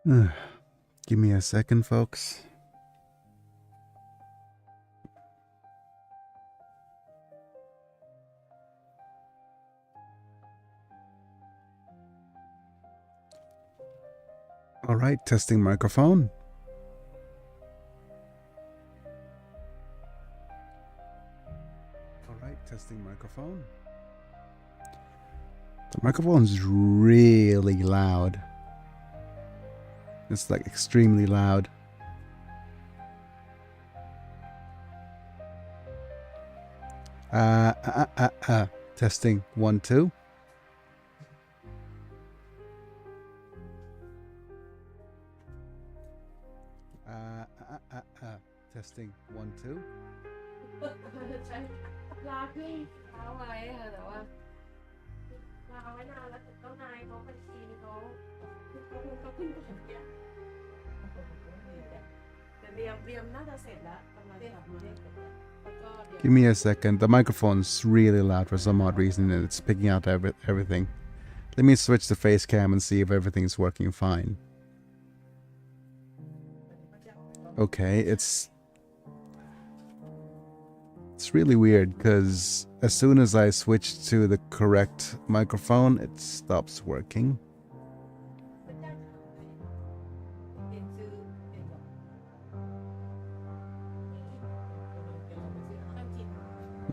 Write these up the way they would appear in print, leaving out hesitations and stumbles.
Give me a second, folks. All right, testing microphone. All right, testing microphone. The microphone's really loud. It's like extremely loud. Testing 1 2. Testing 1 2. ใช้ลาขึ้นเท้าไว้ค่ะแต่ว่าลาไว้นานแล้วแต่เจ้านายเขาบัญชีเขาขึ้นแบบเนี้ยแต่เรียมน่าจะเสร็จแล้วกำลังจะมาแล้วก็ Give me a second. The microphone's really loud for some odd reason, and it's picking out everything. Let me switch the face cam and see if everything's working fine. Okay, it's really weird because as soon as I switch to the correct microphone, it stops working.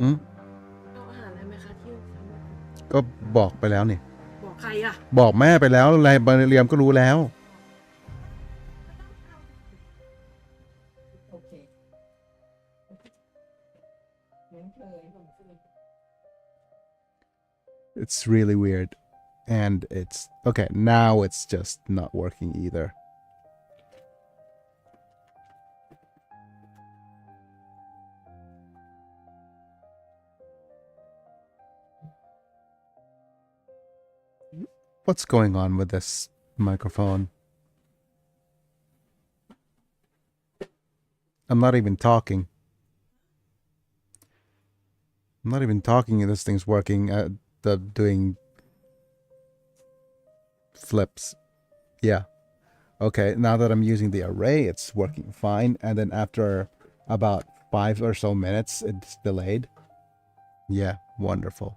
Hmm? เอาอาหารอะไรไหมคะที่ ก็บอกไปแล้วนี่ บอกใครอ่ะ บอกแม่ไปแล้วอะไรบาเรียมก็รู้แล้ว โอเค It's really weird. And it's okay, now it's just not working either. What's going on with this microphone? I'm not even talking. I'm not even talking and this thing's working. Doing flips. Yeah. Okay, now that I'm using the array, it's working fine. And then after about 5 or so minutes, it's delayed. Yeah, wonderful.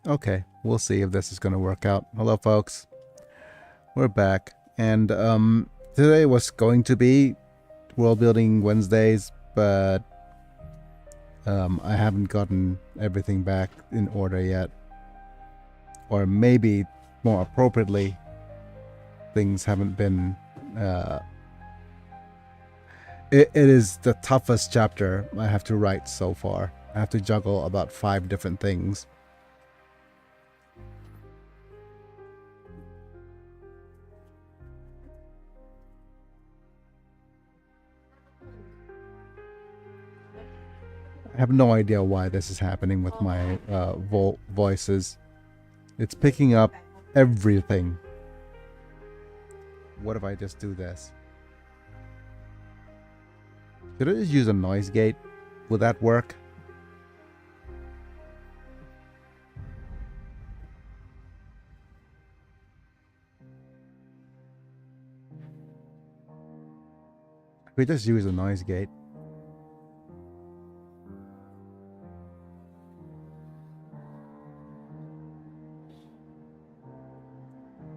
Okay, we'll see if this is going to work out. Hello, folks. We're back. And today was going to be World Building Wednesdays, but I haven't gotten everything back in order yet. Or maybe more appropriately, things haven't been... It is the toughest chapter I have to write so far. I have to juggle about 5 different things. I have no idea why this is happening with my voices. It's picking up everything. What if I just do this? Should I just use a noise gate? Would that work? We just use a noise gate.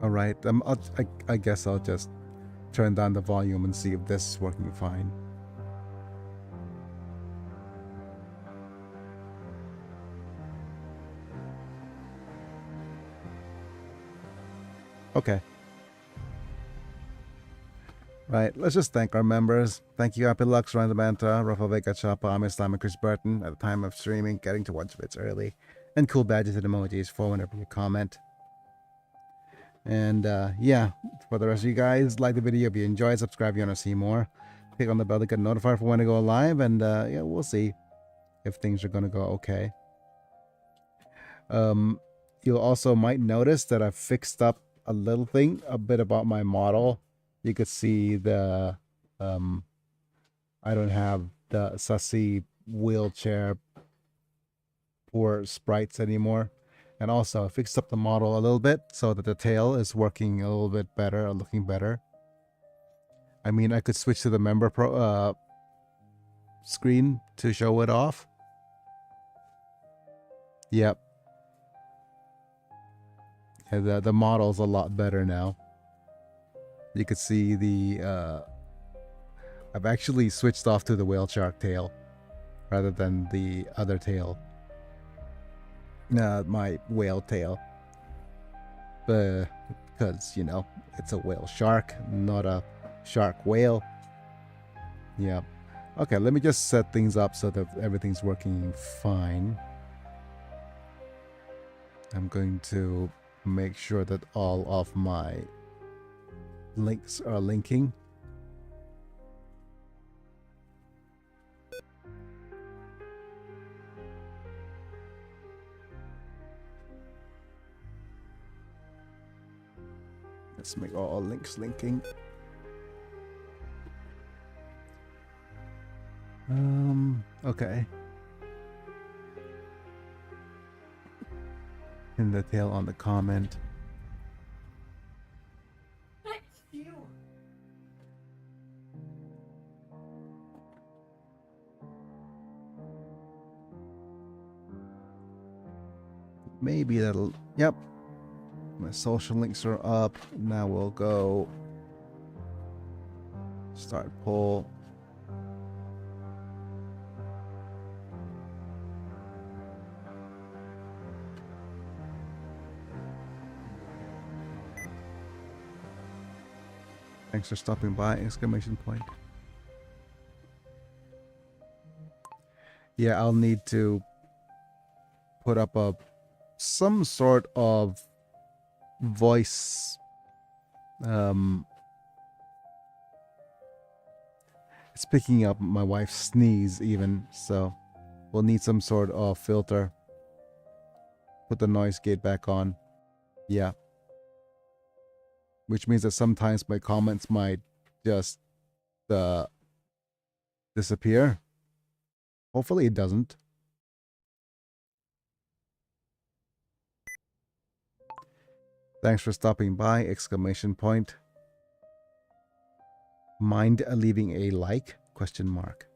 All right. I guess I'll just turn down the volume and see if this is working fine. Okay. Right, let's just thank our members. Thank you, Happy Lux, Randamanta, Rafa Vega Chapa, I'm Islam, and Chris Burton. At the time of streaming, getting to watch bits early. And cool badges and emojis for whenever you comment. And yeah, for the rest of you guys, like the video if you enjoy, subscribe if you want to see more. Click on the bell to get notified for when I go live, and yeah, we'll see if things are going to go okay. You'll also might notice that I've fixed up a little thing, a bit about my model. You could see the, I don't have the sussy wheelchair poor sprites anymore. And also I fixed up the model a little bit so that the tail is working a little bit better, or looking better. I mean, I could switch to the member screen to show it off. Yep. Yeah, the model's a lot better now. You could see the I've actually switched off to the whale shark tail rather than the other tail. My whale tail. Because, you know, it's a whale shark, not a shark whale. Yeah. Okay, let me just set things up so that everything's working fine. I'm going to make sure that all of my links are linking. Let's make all links linking. Okay. Pin the tail on the comment. Maybe that'll, yep. My social links are up. Now we'll go start poll. Thanks for stopping by! Exclamation point. Yeah, I'll need to put up some sort of voice it's picking up my wife's sneeze even, so we'll need some sort of filter. Put the noise gate back on. Yeah. Which means that sometimes my comments might just disappear. Hopefully it doesn't. Thanks for stopping by! Exclamation point. Mind leaving a like? Question mark.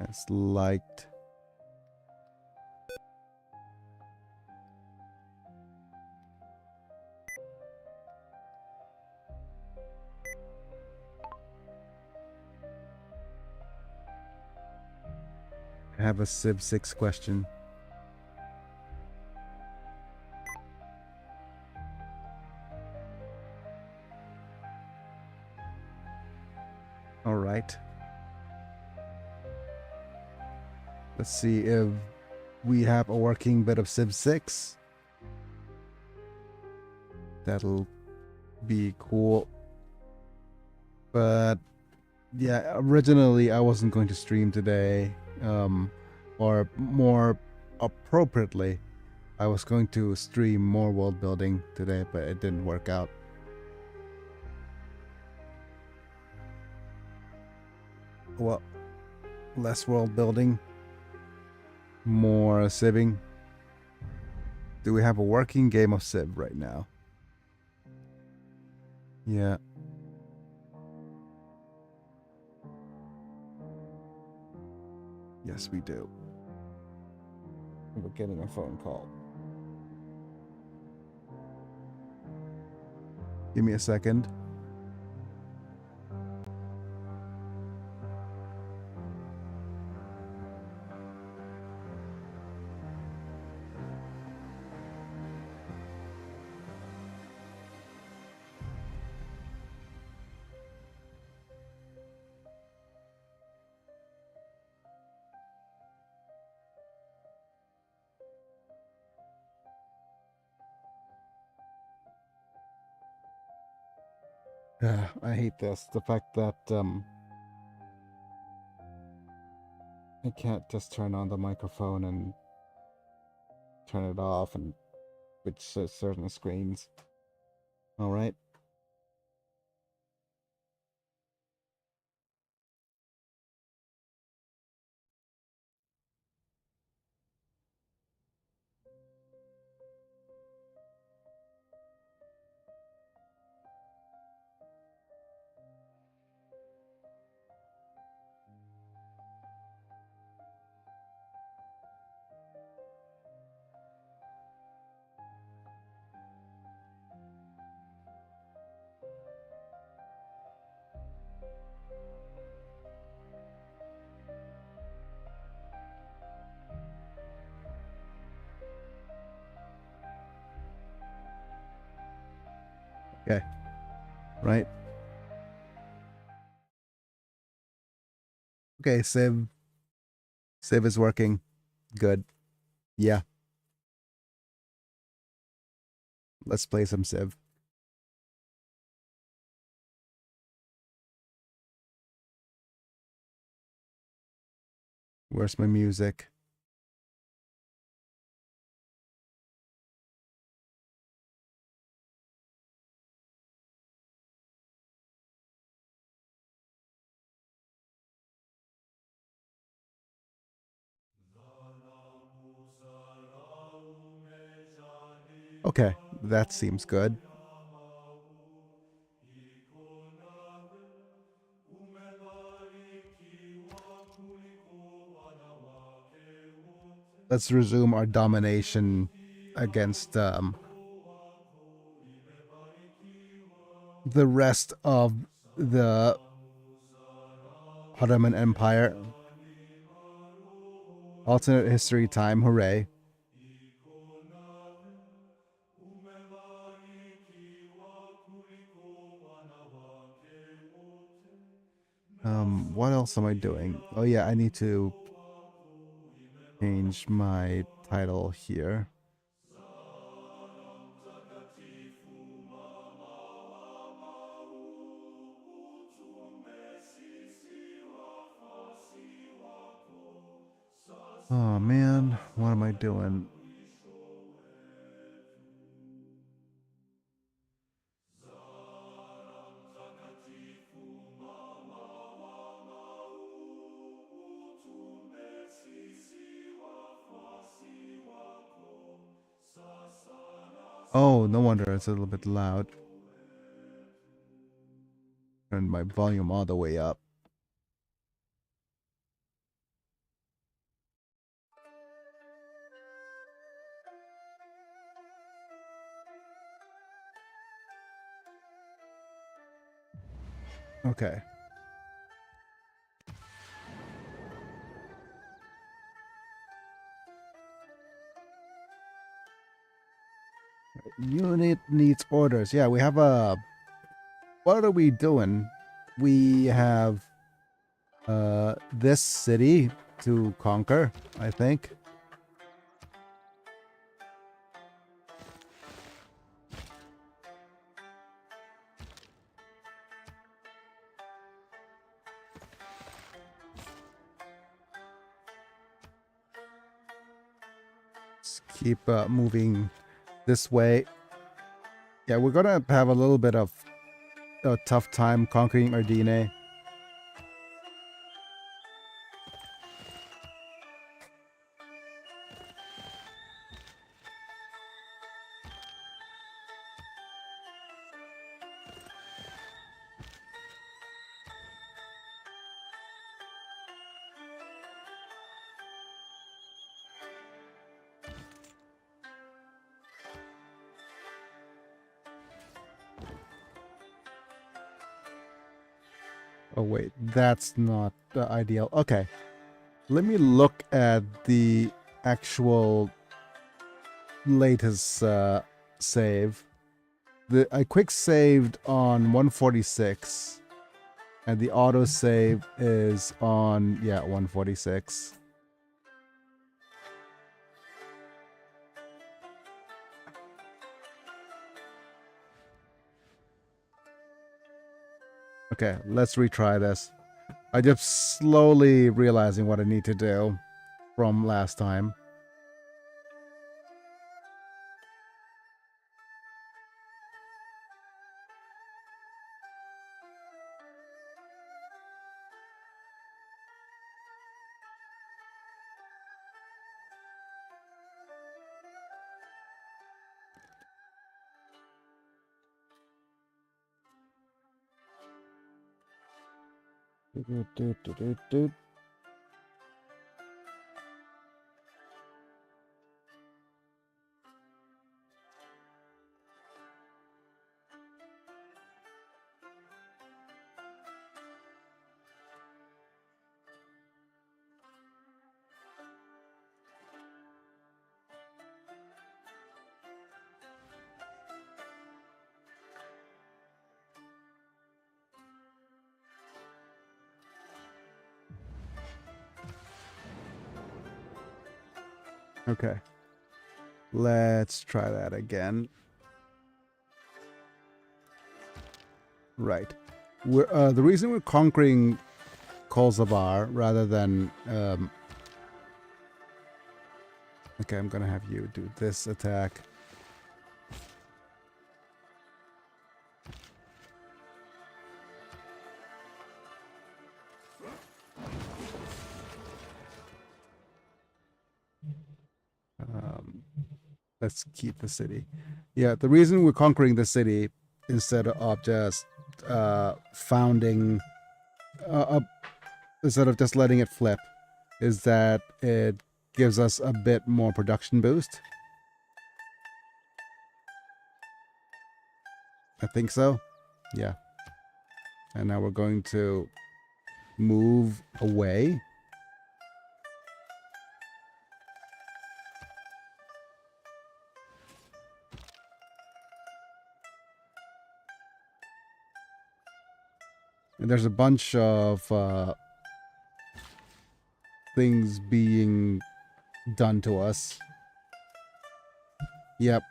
It's liked. I have a Civ 6 question. All right. Let's see if we have a working bit of Civ 6. That'll be cool. But yeah, originally I wasn't going to stream today. Or more appropriately, I was going to stream more world building today, but it didn't work out. Well, less world building, more civing. Do we have a working game of Civ right now? Yeah. Yes, we do. We're getting a phone call. Give me a second. I hate this. The fact that I can't just turn on the microphone and turn it off and switch certain screens. All right. Okay. Right. Okay, Civ. Civ is working. Good. Yeah. Let's play some Civ. Where's my music? Okay, that seems good. Let's resume our domination against the rest of the Ottoman Empire. Alternate history time, hooray. What else am I doing? Oh yeah, I need to change my title here. Oh man, what am I doing? Oh, no wonder it's a little bit loud. Turn my volume all the way up. Okay. Unit needs orders. Yeah, we have a... What are we doing? We have this city to conquer, I think. Let's keep moving this way. Yeah, we're gonna have a little bit of a tough time conquering Ardine. Oh wait, that's not ideal. Okay, let me look at the actual latest save. I quick saved on 146, and the auto save is on 146. Okay, let's retry this. I just slowly realizing what I need to do from last time. Okay. Let's try that again. Right. The reason we're conquering Kosovar rather than... okay, I'm gonna have you do this attack. Let's keep the city. Yeah, the reason we're conquering the city instead of just founding... instead of just letting it flip, is that it gives us a bit more production boost. I think so. Yeah. And now we're going to move away. And there's a bunch of things being done to us. Yep.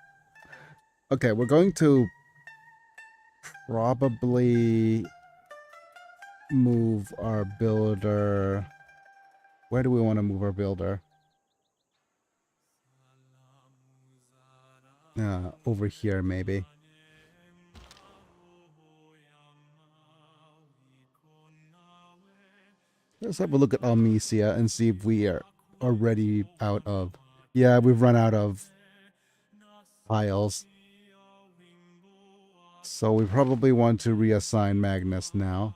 Okay, we're going to probably move our builder. Where do we want to move our builder? Over here, maybe. Let's have a look at Almesia and see if we are already out of... Yeah, we've run out of piles. So we probably want to reassign Magnus now.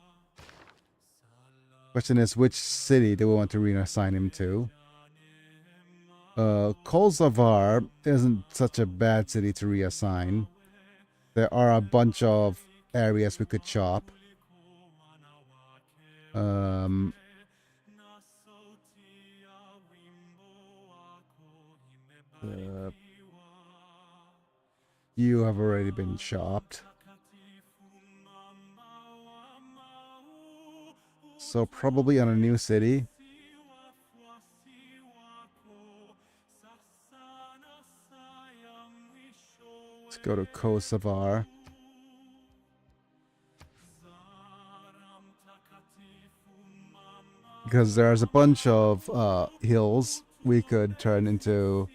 Question is, which city do we want to reassign him to? Kosovar isn't such a bad city to reassign. There are a bunch of areas we could chop. You have already been chopped. So probably on a new city. Let's go to Kosovar. Because there's a bunch of hills we could turn into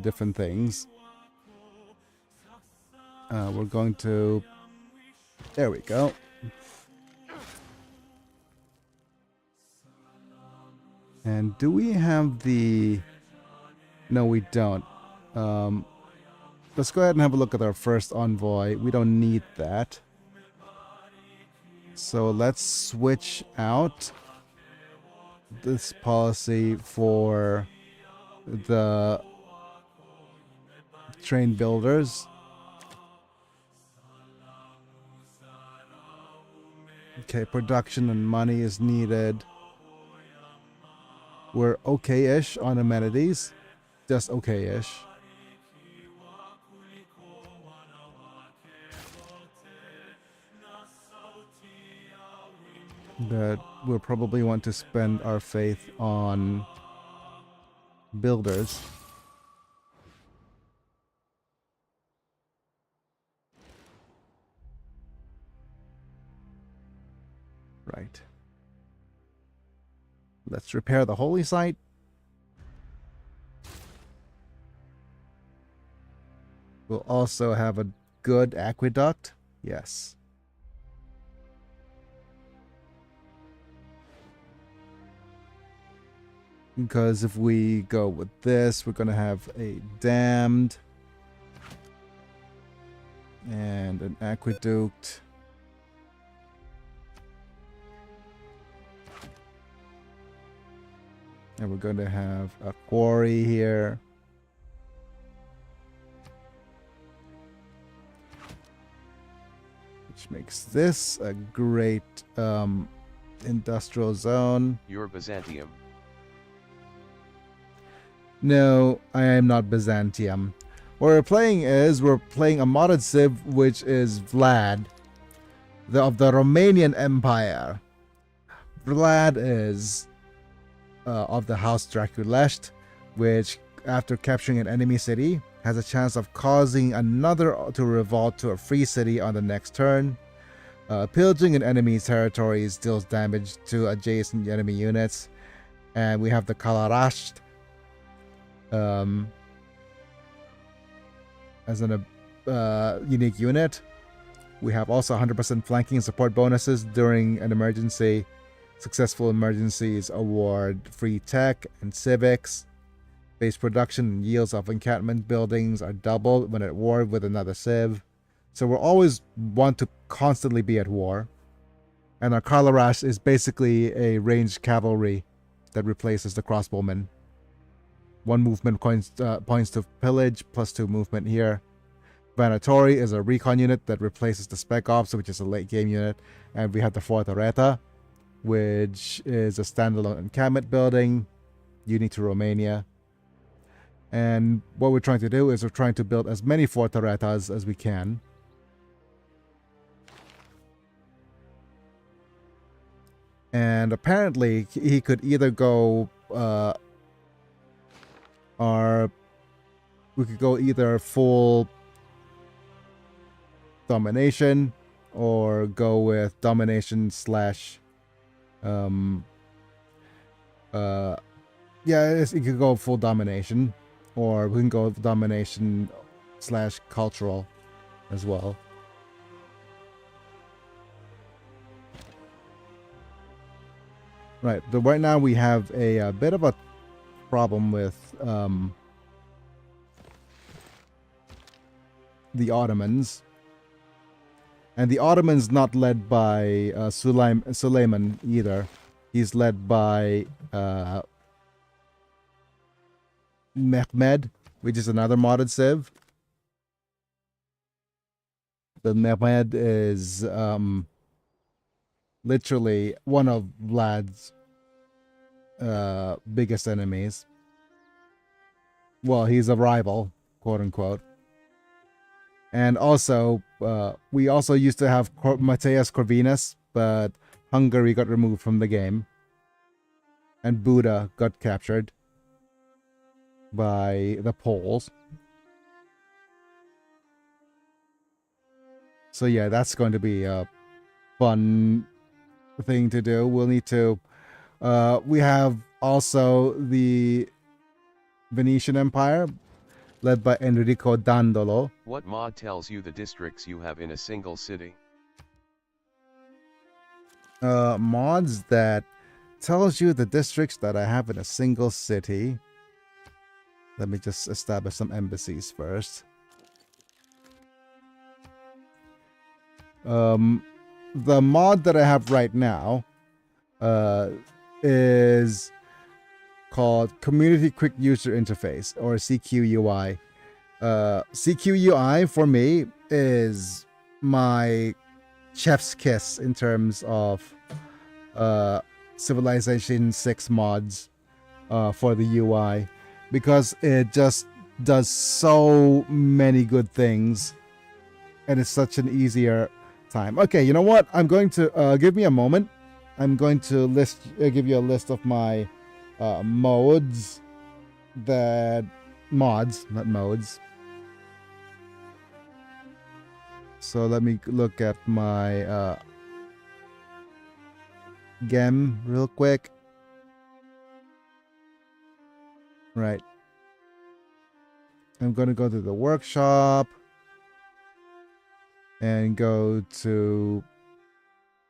different things. We're going to... There we go. And do we have the... No, we don't. Let's go ahead and have a look at our first envoy. We don't need that. So let's switch out this policy for the train builders. Okay, production and money is needed. We're okay-ish on amenities. Just okay-ish. But we'll probably want to spend our faith on builders. Right. Let's repair the holy site. We'll also have a good aqueduct. Yes. Because if we go with this, we're going to have a damned and an aqueduct. And we're going to have a quarry here. Which makes this a great industrial zone. You're Byzantium. No, I am not Byzantium. What we're playing is, we're playing a modded Civ, which is Vlad, of the Romanian Empire. Vlad is of the House Draculesht, which after capturing an enemy city, has a chance of causing another to revolt to a free city on the next turn. Pillaging an enemy's territories deals damage to adjacent enemy units. And we have the Kalarasht as an unique unit. We have also 100% flanking support bonuses during an emergency. Successful emergencies award free tech and civics. Base production and yields of encampment buildings are doubled when at war with another civ. So we'll always want to constantly be at war. And our Kalarash is basically a ranged cavalry that replaces the crossbowmen. 1 movement points to pillage, +2 movement here. Vanatori is a recon unit that replaces the Spec Ops, which is a late game unit. And we have the Fortaleza, which is a standalone encampment building, unique to Romania. And what we're trying to do is we're trying to build as many Fortalezas as we can. And apparently he could either go we could go either full domination or go with domination slash it could go full domination, or we can go with domination slash cultural as well. Right, but right now we have a bit of a problem with the Ottomans. And the Ottomans not led by Suleiman either. He's led by Mehmed, which is another modded civ. The Mehmed is literally one of Vlad's biggest enemies. Well, he's a rival, quote unquote. And also, we also used to have Matthias Corvinus, but Hungary got removed from the game. And Buda got captured by the Poles. So yeah, that's going to be a fun thing to do. We'll need to... we have also the Venetian Empire, led by Enrico Dandolo. What mod tells you the districts you have in a single city? Mods that tells you the districts that I have in a single city. Let me just establish some embassies first. The mod that I have right now is called Community Quick User Interface, or CQUI. CQUI for me is my chef's kiss in terms of Civilization 6 mods for the UI, because it just does so many good things and it's such an easier time. Okay, you know what? I'm going to give me a moment. I'm going to give you a list of my modes not modes. So let me look at my gem real quick. Right. I'm going to go to the workshop and go to...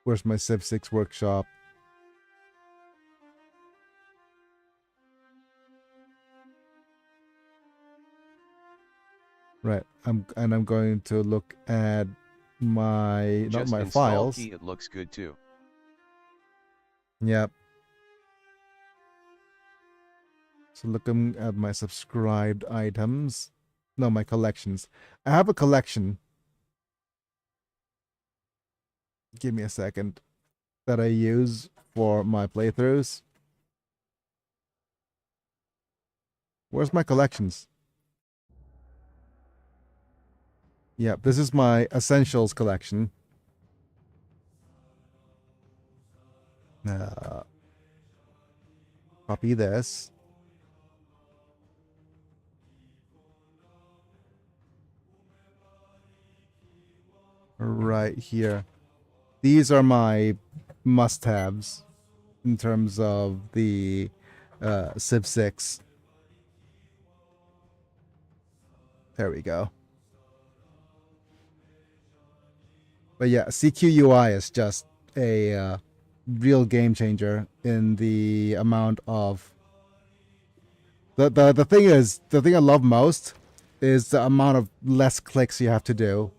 Where's my Civ 6 workshop? Right. I'm going to look at my Just not my install files. Key, it looks good too. Yep. So looking at my subscribed items. No, my collections. I have a collection. Give me a second. That I use for my playthroughs. Where's my collections? Yep, this is my essentials collection. Copy this. right here. These are my must-haves in terms of the Civ 6. There we go. But yeah, CQUI is just a real game changer in the amount of... The thing is, the thing I love most is the amount of less clicks you have to do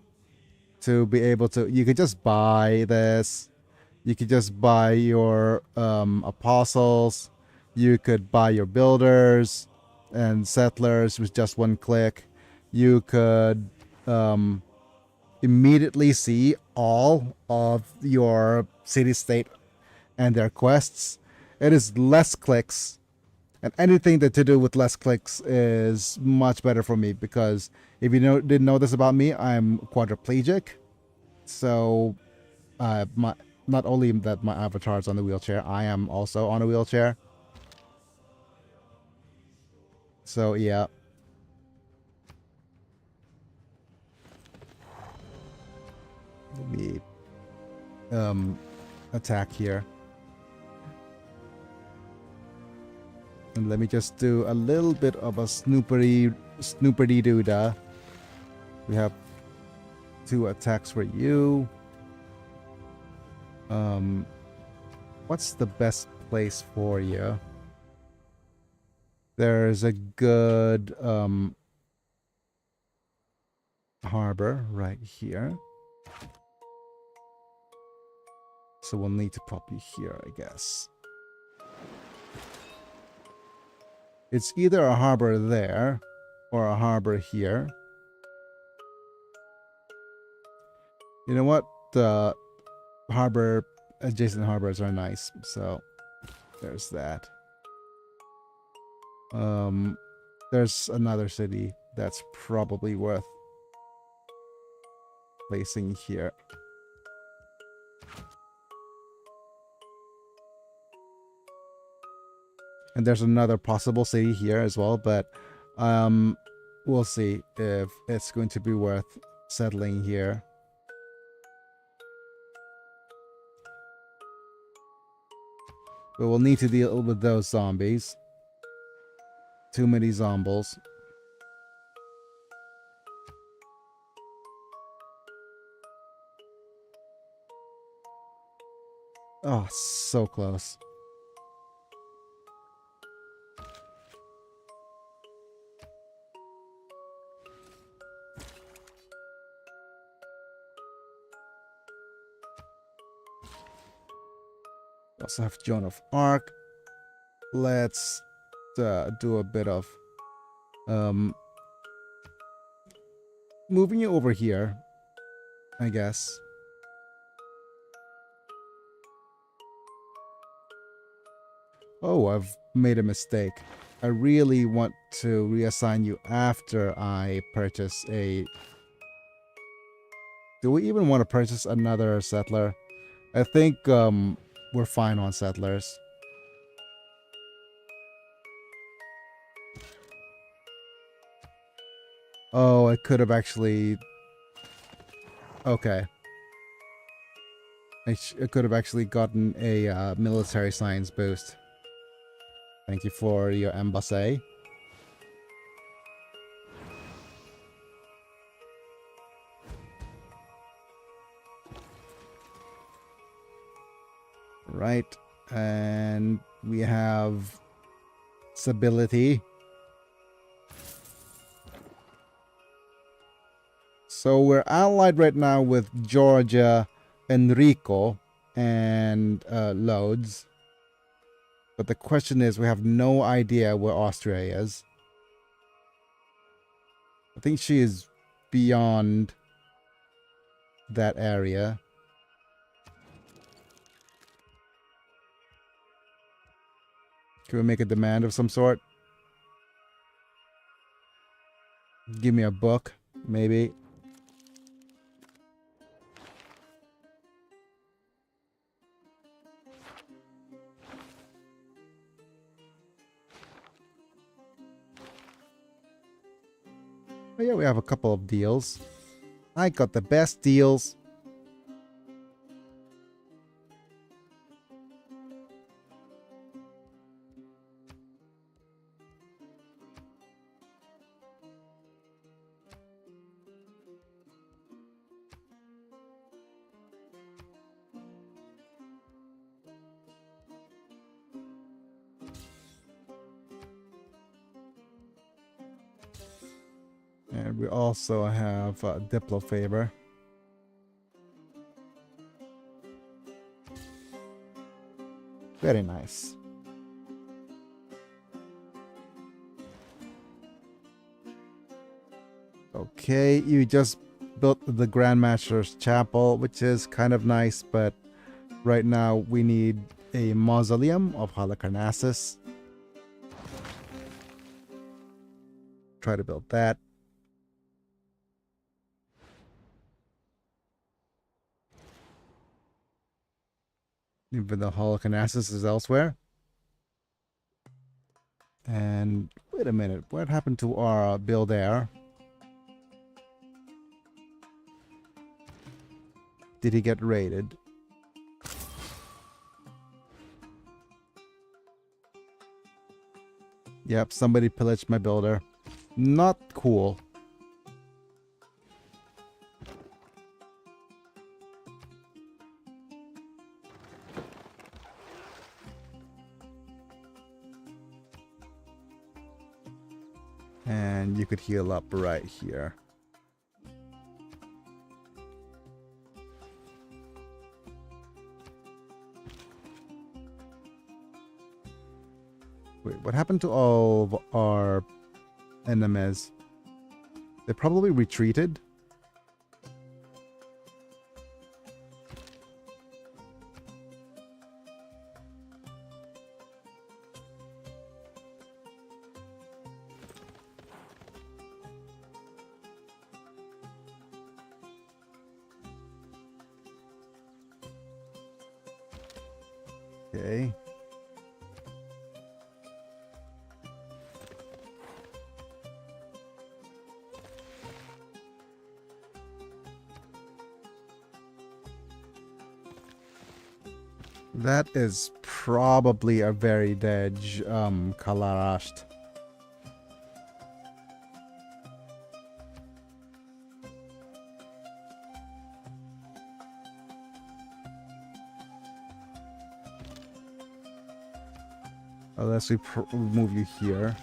to be able to... You could just buy this. You could just buy your apostles. You could buy your builders and settlers with just one click. You could immediately see all of your city-state and their quests. It is less clicks, and anything that to do with less clicks is much better for me, because if you didn't know this about me, I'm quadriplegic. So not only that my avatar is on the wheelchair, I am also on a wheelchair. So yeah. Let me attack here. And let me just do a little bit of a snoopery doodah. We have 2 attacks for you. What's the best place for you? There's a good harbor right here. So we'll need to pop you here, I guess. It's either a harbor there or a harbor here. You know what? The adjacent harbors are nice, so there's that. There's another city that's probably worth placing here. And there's another possible city here as well, but we'll see if it's going to be worth settling here. But we'll need to deal with those zombies. Too many zombies. Oh, so close. We also have Joan of Arc. Let's do a bit of moving you over here, I guess. Oh, I've made a mistake. I really want to reassign you after I purchase a... Do we even want to purchase another settler? I think we're fine on settlers. Oh, I could have actually... Okay. I could have actually gotten a military science boost. Thank you for your embassy. Right, and we have stability. So we're allied right now with Georgia, Enrico, and Lodz. But the question is, we have no idea where Austria is. I think she is beyond that area. Can we make a demand of some sort? Give me a book, maybe. Oh yeah, we have a couple of deals. I got the best deals And we also have Diplo Favor. Very nice. Okay, you just built the Grandmaster's Chapel, which is kind of nice, but right now we need a Mausoleum of Halicarnassus. Try to build that. Even though Halicarnassus is elsewhere. And wait a minute, what happened to our build there? Did he get raided? Yep, somebody pillaged my builder. Not cool. And you could heal up right here. Wait, what happened to all of our enemies? They probably retreated. Okay. That is probably a very dead Kalarasht. Unless we move you here.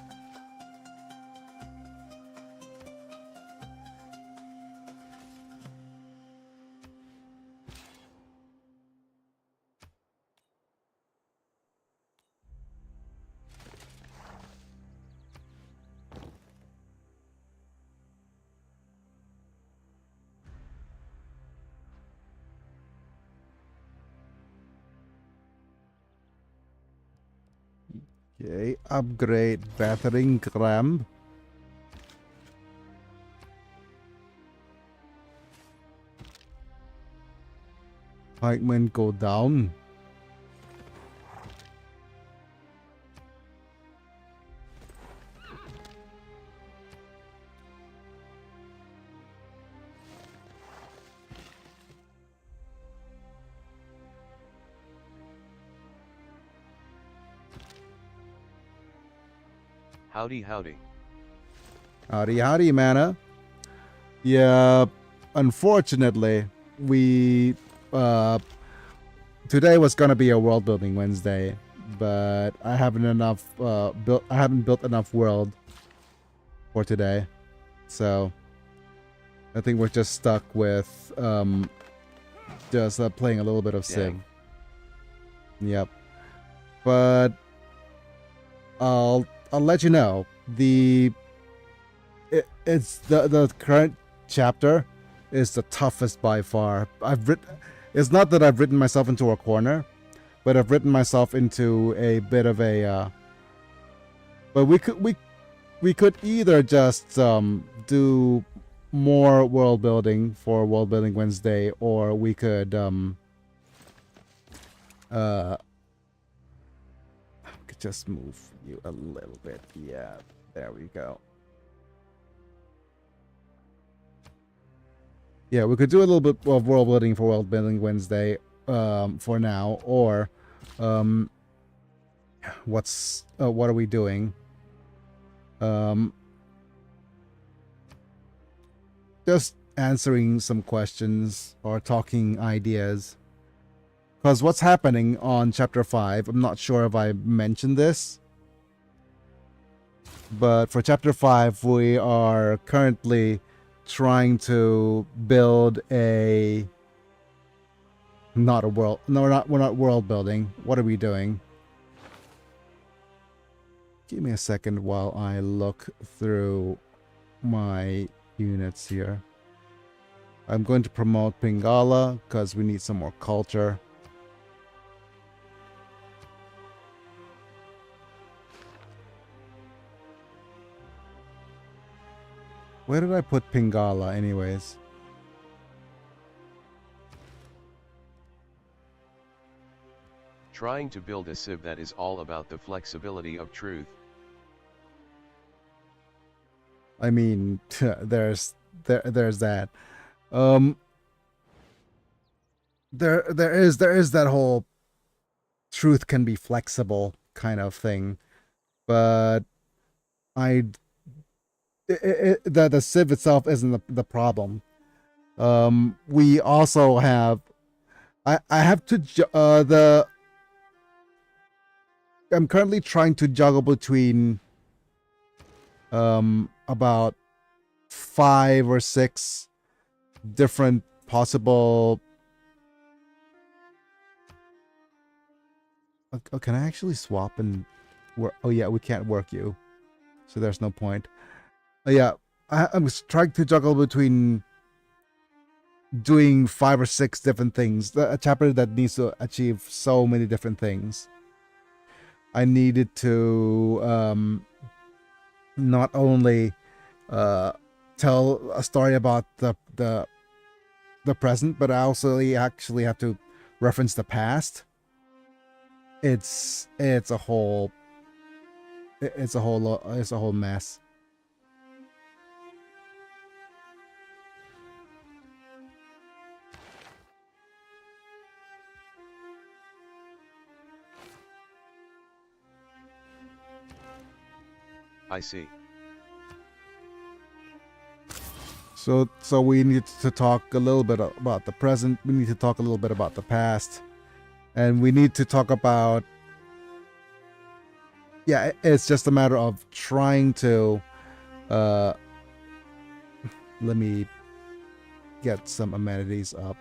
Okay, upgrade battering ram. Pikemen go down. Howdy howdy. Howdy howdy, mana. Yeah, unfortunately, we today was gonna be a world building Wednesday, but I haven't built enough world for today. So I think we're just stuck with just playing a little bit of Civ. Yep. But I'll let you know. It's the current chapter is the toughest by far. It's not that I've written myself into a corner, but I've written myself into a bit of a but we could either just do more world building for World Building Wednesday, or we could just move you a little bit. Yeah, there we go. Yeah, we could do a little bit of world building for World Building Wednesday for now, or what are we doing? Just answering some questions or talking ideas. Because what's happening on chapter 5, I'm not sure if I mentioned this, But for chapter 5, we are currently trying to build a not a world. No, we're not world building. What are we doing? Give me a second while I look through my units here. I'm going to promote Pingala because we need some more culture. Where did I put Pingala anyways? Trying to build a Civ that is all about the flexibility of truth. I mean, there's that. There is that whole truth can be flexible kind of thing, but the Civ itself isn't the problem. We also have I have to I'm currently trying to juggle between about 5 or 6 different possible. Oh, can I actually swap and work? Oh yeah, we can't work you, so there's no point. Yeah, I'm trying to juggle between doing 5 or 6 different things. A chapter that needs to achieve so many different things. I needed to not only tell a story about the present, but I also actually have to reference the past. It's a whole mess. I see. So we need to talk a little bit about the present. We need to talk a little bit about the past, and we need to talk about. Yeah, it's just a matter of trying to. Let me get some amenities up.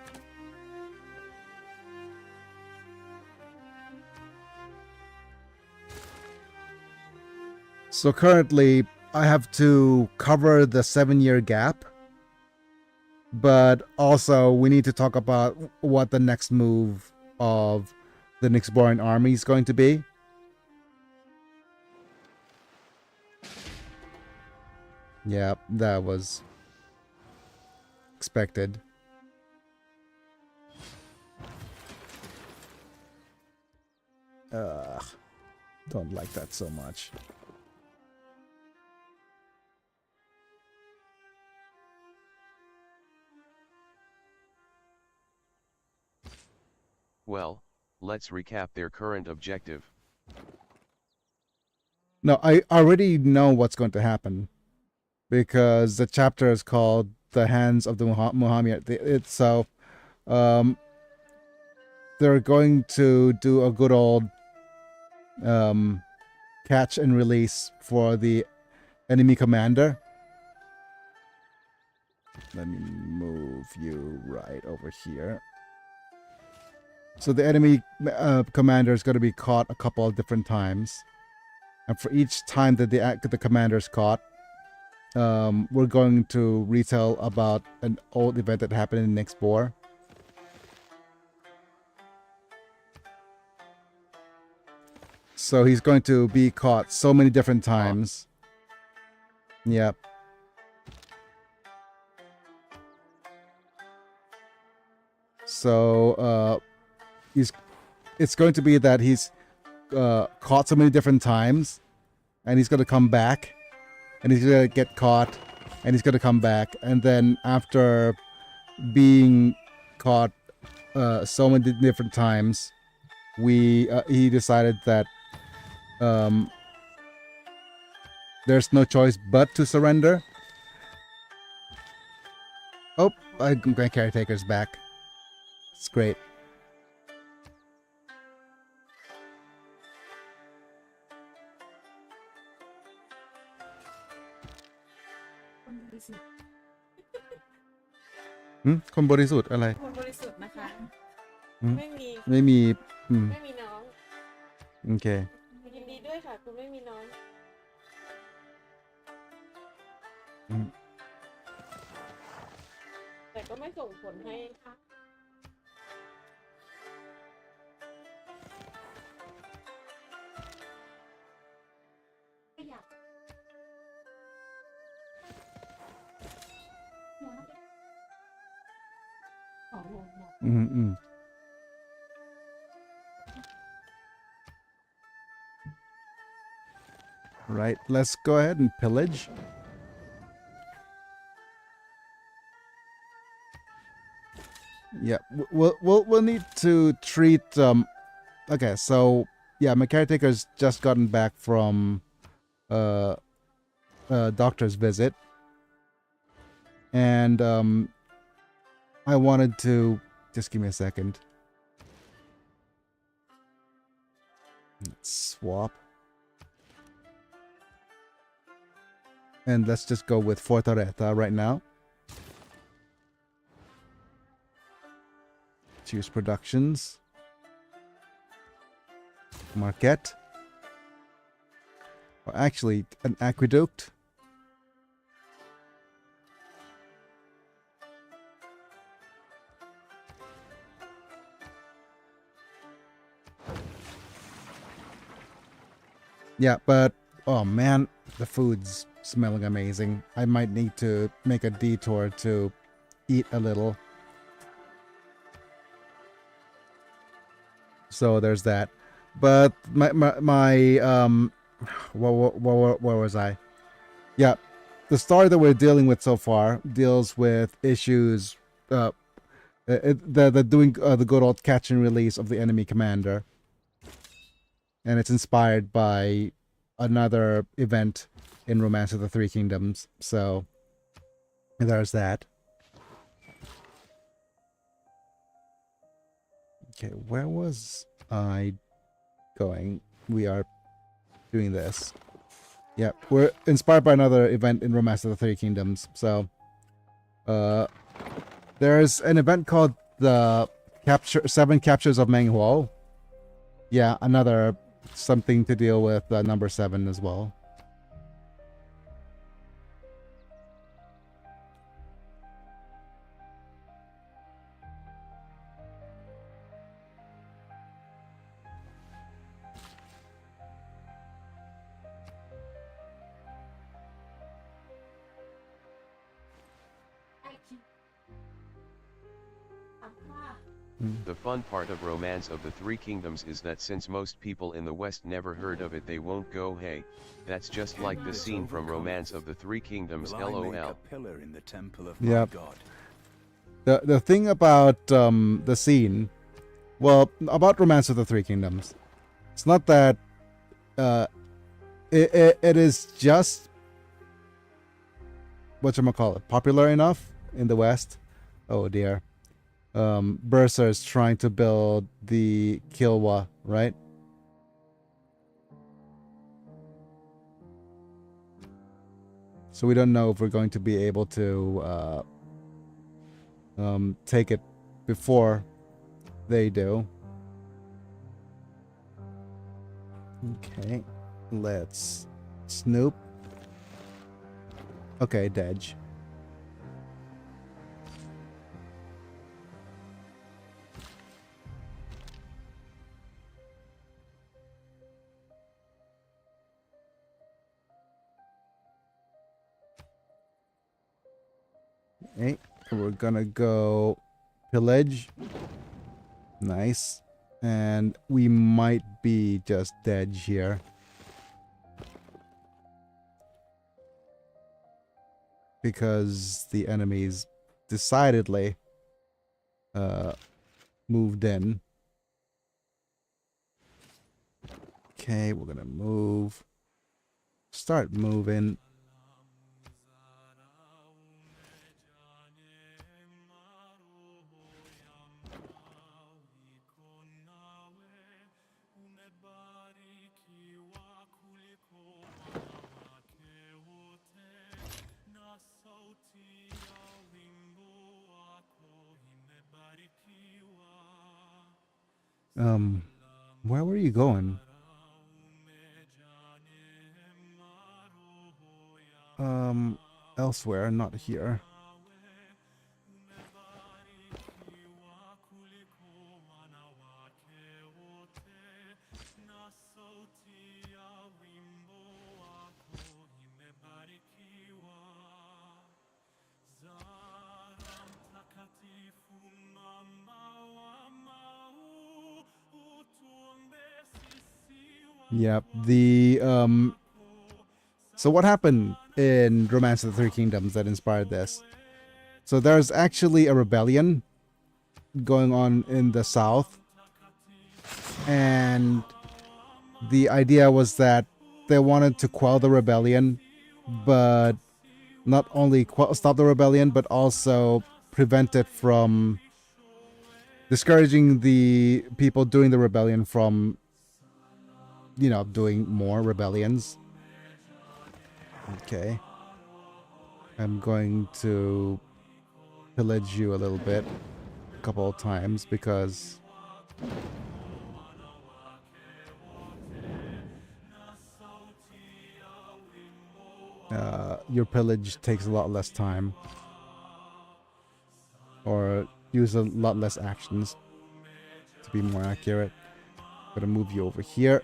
So currently, I have to cover the 7-year gap. But also, we need to talk about what the next move of the Nyxborian army is going to be. Yeah, that was expected. Don't like that so much. Well, let's recap their current objective. No, I already know what's going to happen because the chapter is called "The Hands of the Muhammad." It's so, they're going to do a good old catch and release for the enemy commander. Let me move you right over here. So the enemy commander is going to be caught a couple of different times. And for each time that the commander is caught, we're going to retell about an old event that happened in Nyxbor. So he's going to be caught so many different times. Yep. So it's going to be that he's caught so many different times, and he's going to come back, and he's going to get caught, and he's going to come back, and then after being caught so many different times, he decided that there's no choice but to surrender. Oh, my caretaker's back. It's great. คนบริสุทธิ์ คนบริสุทธิ์อะไร คนบริสุทธิ์นะคะ อืม ไม่มี ไม่มีอืม ไม่มีน้อง โอเค ยินดีด้วยค่ะ คุณไม่มีน้อง อืม แต่ก็ไม่ส่งผลให้ค่ะ อยาก อืม Right, let's go ahead and pillage. Yeah, we'll need to treat okay, so yeah, my caretaker's just gotten back from doctor's visit. And I wanted to just give me a second. Let's swap. And let's just go with Fortaleza right now. Choose productions. Marquette. Or actually, an aqueduct. Yeah, but oh man, the food's smelling amazing. I might need to make a detour to eat a little. So there's that. But my where was I? Yeah, the story that we're dealing with so far deals with issues the doing the good old catch and release of the enemy commander. And it's inspired by another event in Romance of the Three Kingdoms. So there's that. Okay, where was I going? We are doing this. Yeah, we're inspired by another event in Romance of the Three Kingdoms. So there's an event called the Seven Captures of Menghuo. Yeah, another something to deal with number 7 as well. The fun part of Romance of the Three Kingdoms is that since most people in the West never heard of it, they won't go, hey, that's just like the scene from Romance of the Three Kingdoms, lol. Yeah. The thing about the scene, well, about Romance of the Three Kingdoms, it's not that it is just whatchamacallit, popular enough in the West. Oh dear. Bursa's trying to build the Kilwa, right? So we don't know if we're going to be able to take it before they do. Okay, let's snoop. Okay, Dej. Okay, we're gonna go pillage. Nice. And we might be just dead here. Because the enemies decidedly moved in. Okay, we're gonna move. Start moving. Where were you going? Elsewhere, not here. Yep, so what happened in Romance of the Three Kingdoms that inspired this? So there's actually a rebellion going on in the south, and the idea was that they wanted to quell the rebellion, but not only stop the rebellion, but also prevent it from discouraging the people doing the rebellion from, you know, doing more rebellions. Okay. I'm going to pillage you a little bit, a couple of times, because your pillage takes a lot less time, or use a lot less actions, to be more accurate. I'm gonna move you over here.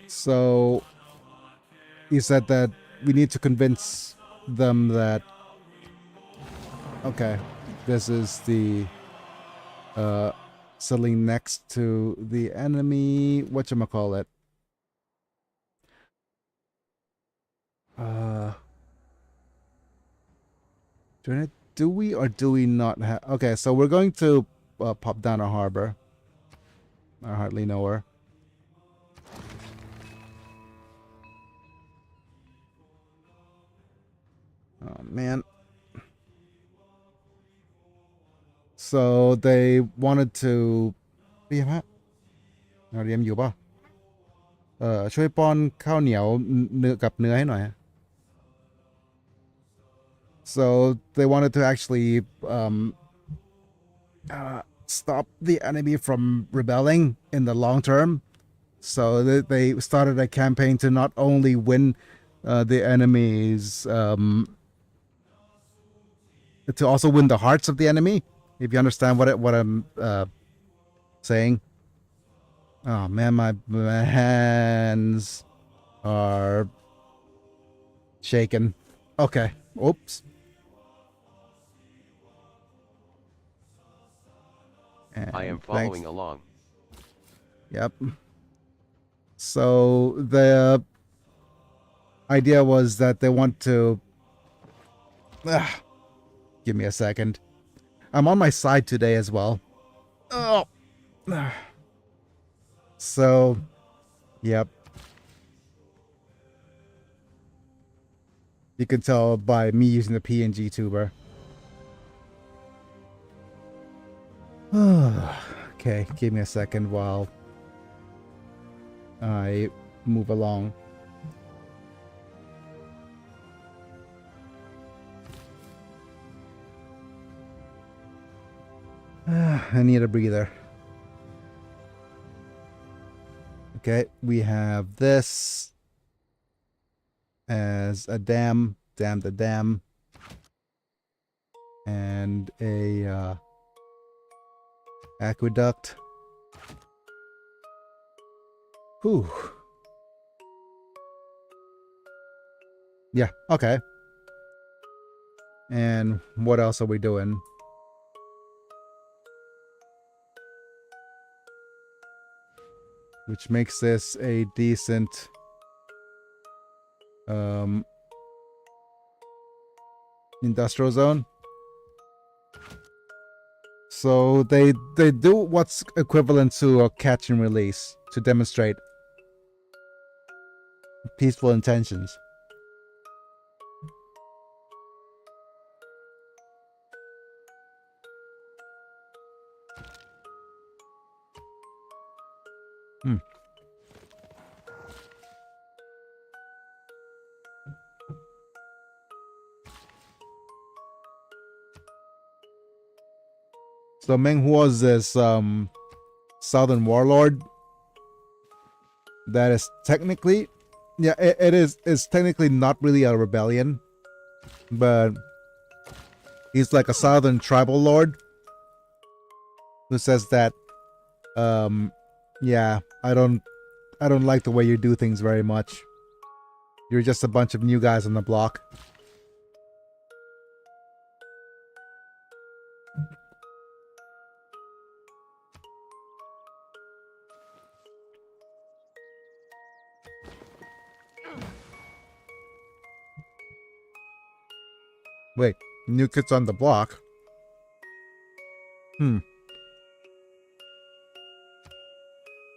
So he said that we need to convince them that, okay, this is the settling next to the enemy. Whatchamacallit? Do we or do we not have? Okay, so we're going to pop down our harbor. I hardly know her. Oh man. So they wanted to เรียมฮะเราเรียมอยู่ป่ะช่วยป้อนข้าวเหนียวเนื้อกับเนื้อให้หน่อย So they wanted to actually stop the enemy from rebelling in the long term. So they started a campaign to not only win the enemies, to also win the hearts of the enemy. If you understand what I'm saying. Oh man, my hands are shaking. Okay. Oops. And I am following along. Yep. So the idea was that they want to... give me a second. I'm on my side today as well. Oh. So, yep. You can tell by me using the PNG tuber. Okay, give me a second while I move along. I need a breather. Okay, we have this as a dam the dam, and a aqueduct. Whew. Yeah, okay. And what else are we doing? Which makes this a decent industrial zone. So they do what's equivalent to a catch and release to demonstrate peaceful intentions. So Meng Huo is this southern warlord that is technically, yeah, it's technically not really a rebellion, but he's like a southern tribal lord who says that, yeah, I don't like the way you do things very much. You're just a bunch of new guys on the block. Wait, new kids on the block?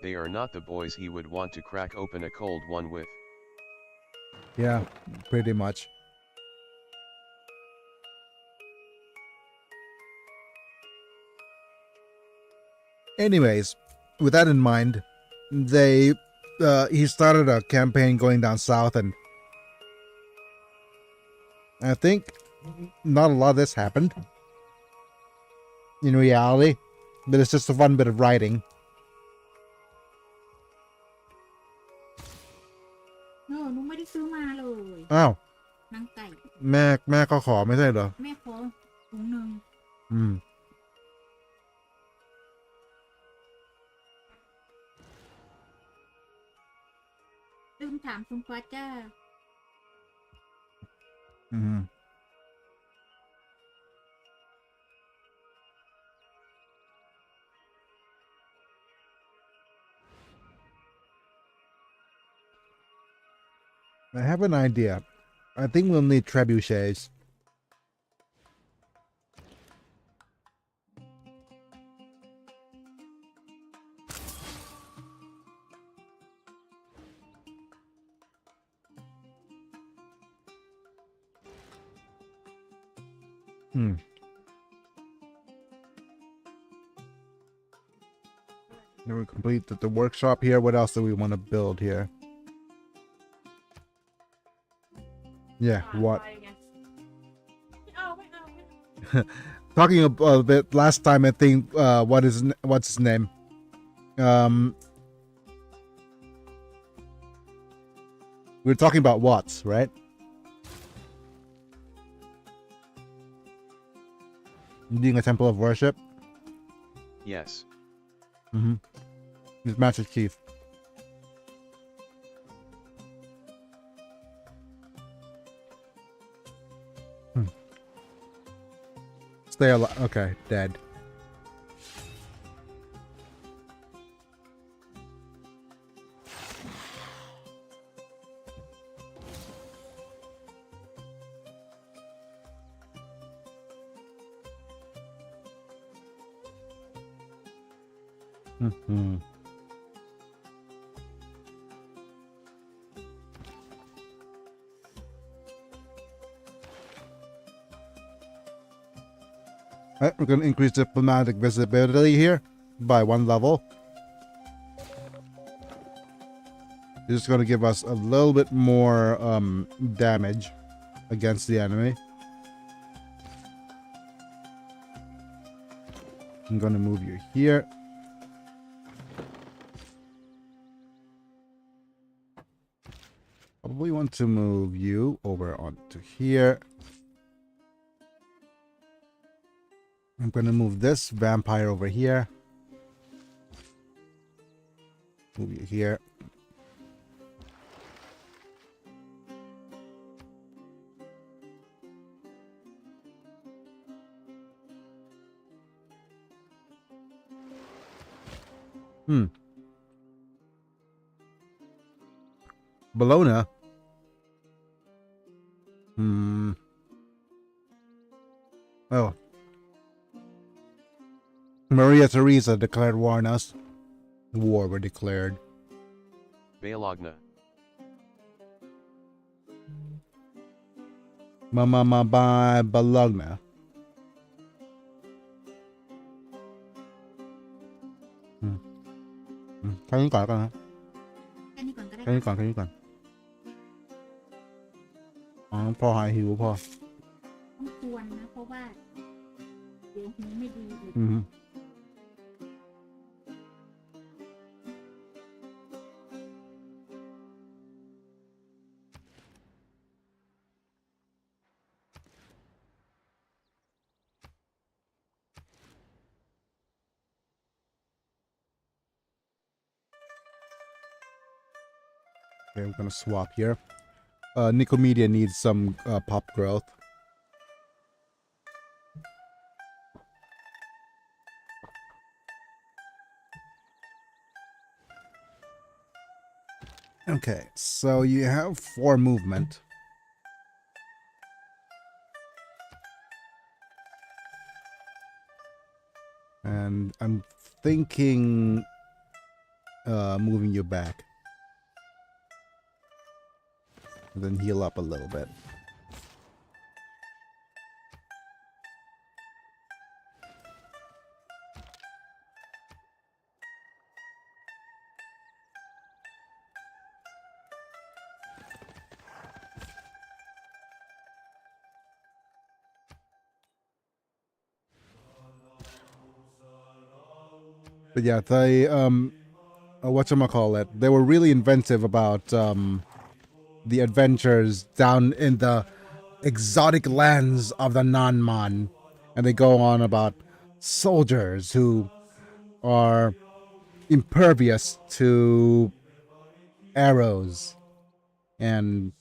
They are not the boys he would want to crack open a cold one with. Yeah, pretty much. Anyways, with that in mind, he started a campaign going down south, and I think not a lot of this happened in reality, but it's just a fun bit of writing. โน่หนูไม่ได้ซื้อมาเลย อ้าว หนังไก่ แม่ก็ขอไม่ใช่เหรอ แม่ขอถุงหนึ่ง อืม ลืมถามคุณฟ้าจ้า อืม I have an idea. I think we'll need trebuchets. Then we complete the workshop here. What else do we want to build here? Yeah, what? ไม่เอา Talking a bit last time, I think, what's his name? We were talking about Watts, right? Being a temple of worship. Yes. Mm-hmm. He's Master Chief. Stay alive. Okay, dead. Mm-hmm. Alright, we're going to increase diplomatic visibility here by 1 level. This is going to give us a little bit more damage against the enemy. I'm going to move you here. Probably want to move you over onto here. I'm going to move this vampire over here. Move you here. Bologna. Oh. Maria Theresa declared war on us. War were declared. Bologna. Mama by Bologna. Cáiนี้ก่อนแล้วกันนะ แค่นี้ก่อนก็ได้ แค่นี้ก่อนแค่นี้ก่อนอ๋อพอหายหิวพอ ต้องควรนะเพราะว่าเดี๋ยวหูไม่ดีอีก อืม Okay, I'm gonna swap here. Nicomedia needs some pop growth. Okay, so you have 4 movement. And I'm thinking moving you back. And then heal up a little bit. But yeah, they whatchamacallit, they were really inventive about the adventures down in the exotic lands of the Nanman. And they go on about soldiers who are impervious to arrows, and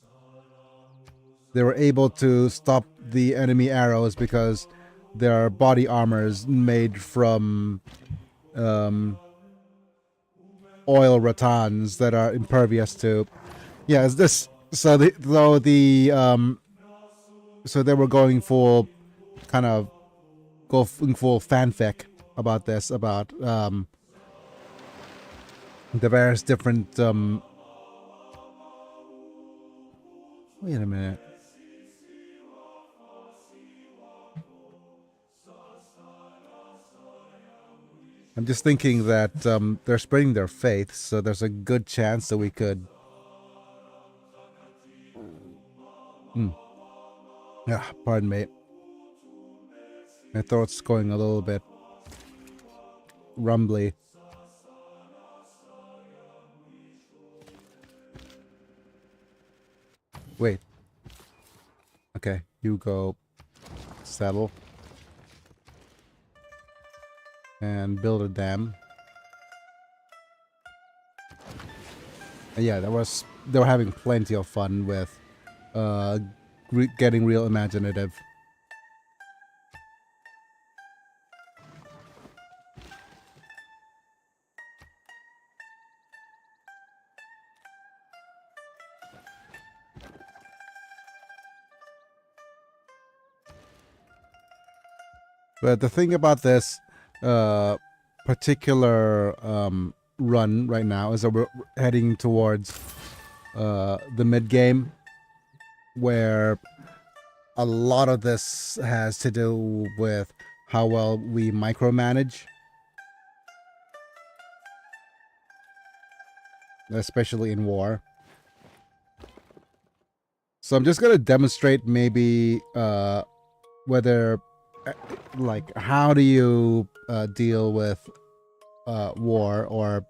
they were able to stop the enemy arrows because their body armor is made from oil rattans that are impervious to. Yeah, is this so? So they were going full kind of going full fanfic about this, about the various different wait a minute. I'm just thinking that they're spreading their faith, so there's a good chance that we could. Yeah, pardon me. My throat's going a little bit rumbly. Wait. Okay, you go settle and build a dam. And yeah, they were having plenty of fun with getting real imaginative. But the thing about this particular run right now is that we're heading towards the mid game, where a lot of this has to do with how well we micromanage, especially in war. So I'm just gonna demonstrate maybe whether like how do you deal with war, or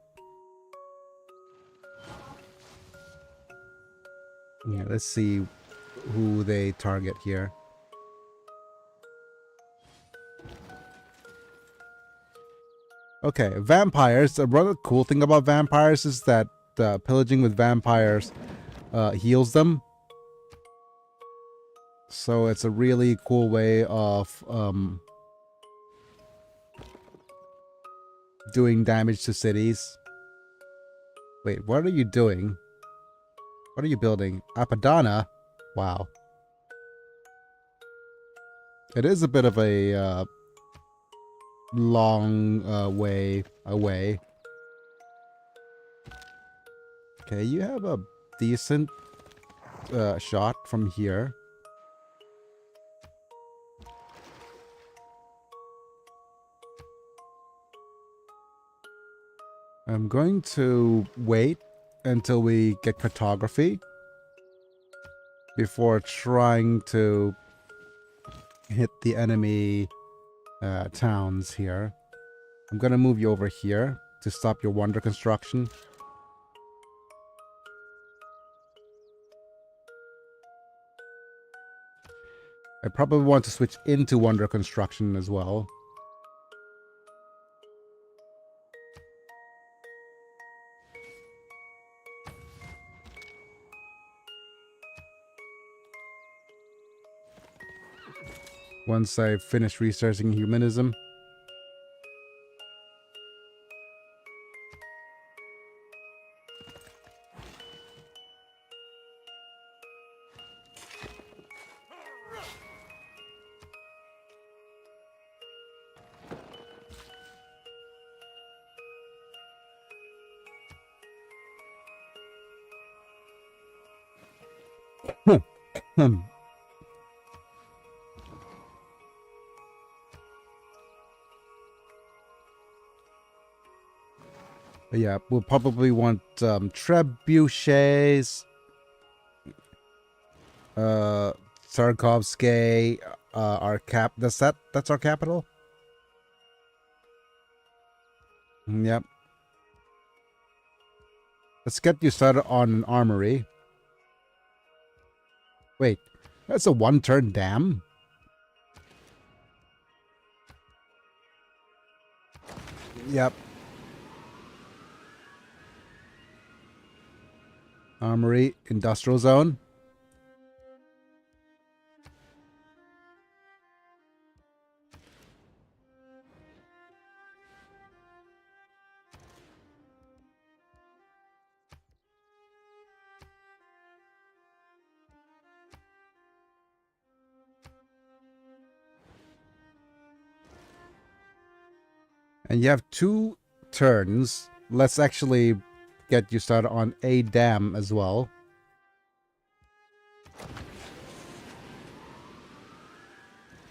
yeah, let's see who they target here. Okay, vampires. A rather cool thing about vampires is that pillaging with vampires heals them. So it's a really cool way of doing damage to cities. Wait, what are you doing? What are you building? Apadana? Wow. It is a bit of a long way away. Okay, you have a decent shot from here. I'm going to wait until we get cartography before trying to hit the enemy towns here. I'm gonna move you over here to stop your wonder construction. I probably want to switch into wonder construction as well. once I finish researching humanism. Hmm. But yeah, we'll probably want trebuchets, Tarkovsky, our cap. That's our capital? Yep. Let's get you started on an armory. Wait, that's a one-turn dam? Yep. Armory, industrial zone. And you have 2 turns. Let's actually get you started on a dam as well.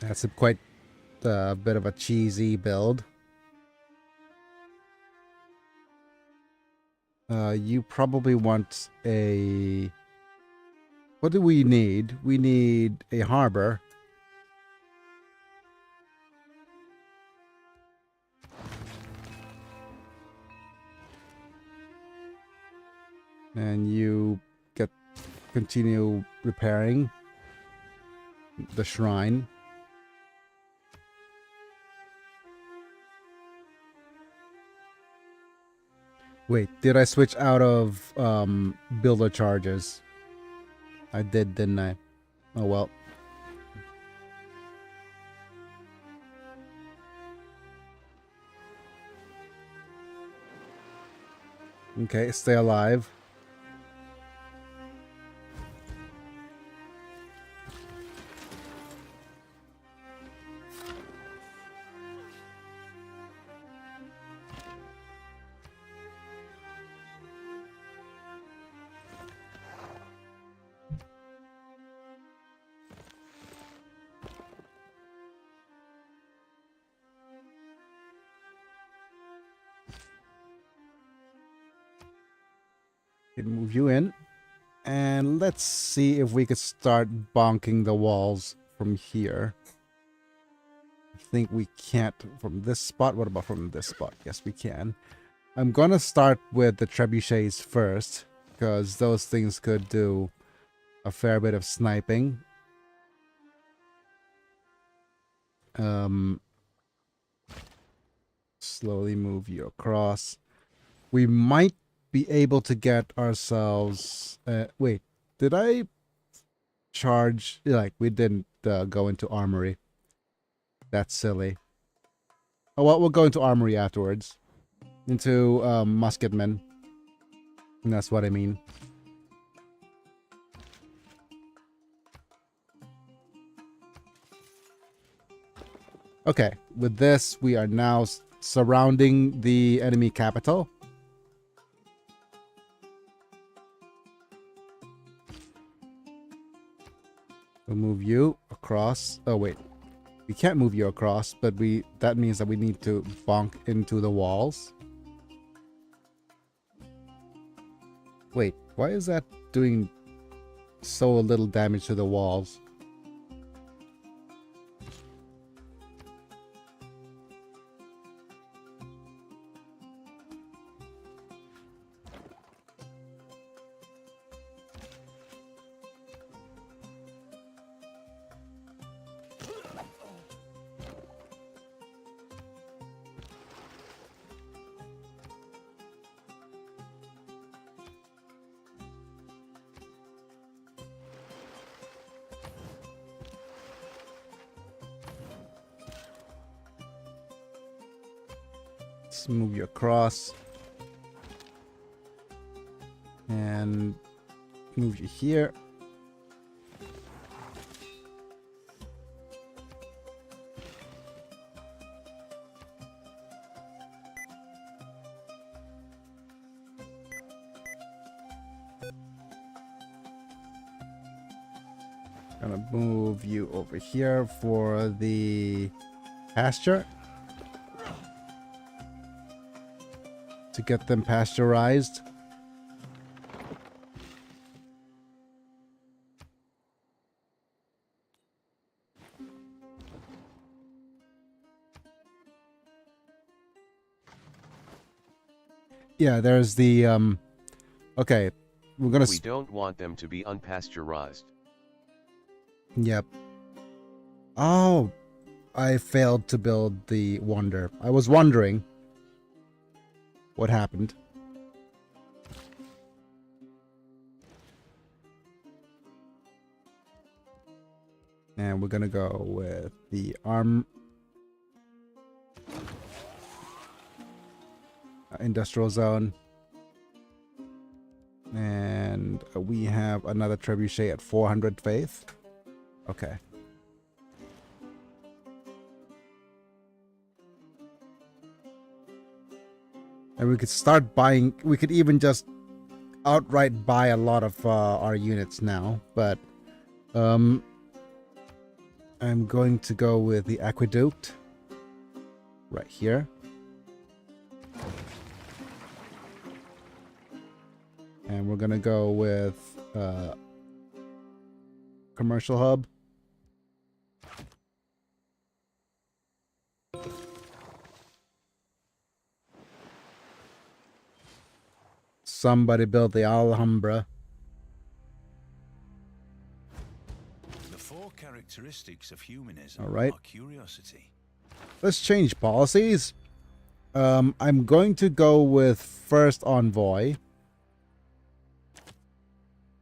That's a quite a bit of a cheesy build. You probably want a... What do we need? We need a harbor. And you continue repairing the shrine. Wait, did I switch out of builder charges? I did, didn't I? Oh well. Okay, stay alive. Can move you in. And let's see if we could start bonking the walls from here. I think we can't from this spot. What about from this spot? Yes, we can. I'm gonna start with the trebuchets first, because those things could do a fair bit of sniping. Slowly move you across. We might be able to get ourselves... wait, did I charge... Like, we didn't go into armory. That's silly. Oh, well, we'll go into armory afterwards. Into musketmen. And that's what I mean. Okay, with this, we are now surrounding the enemy capital. We'll move you across. Oh, wait. We can't move you across, but that means that we need to bonk into the walls. Wait, why is that doing so little damage to the walls? Let's move you across. And move you here. Gonna move you over here for the pasture to get them pasteurized. Yeah, there's the okay, we're gonna We don't want them to be unpasteurized. Yep. Oh, I failed to build the wonder. I was wondering what happened. And we're gonna go with the industrial zone. And we have another trebuchet at 400 faith. Okay. And we could start buying, we could even just outright buy a lot of our units now, but I'm going to go with the aqueduct right here. And we're gonna go with commercial hub. Somebody built the Alhambra. The four characteristics of humanism All right. are curiosity. Let's change policies. I'm going to go with first envoy.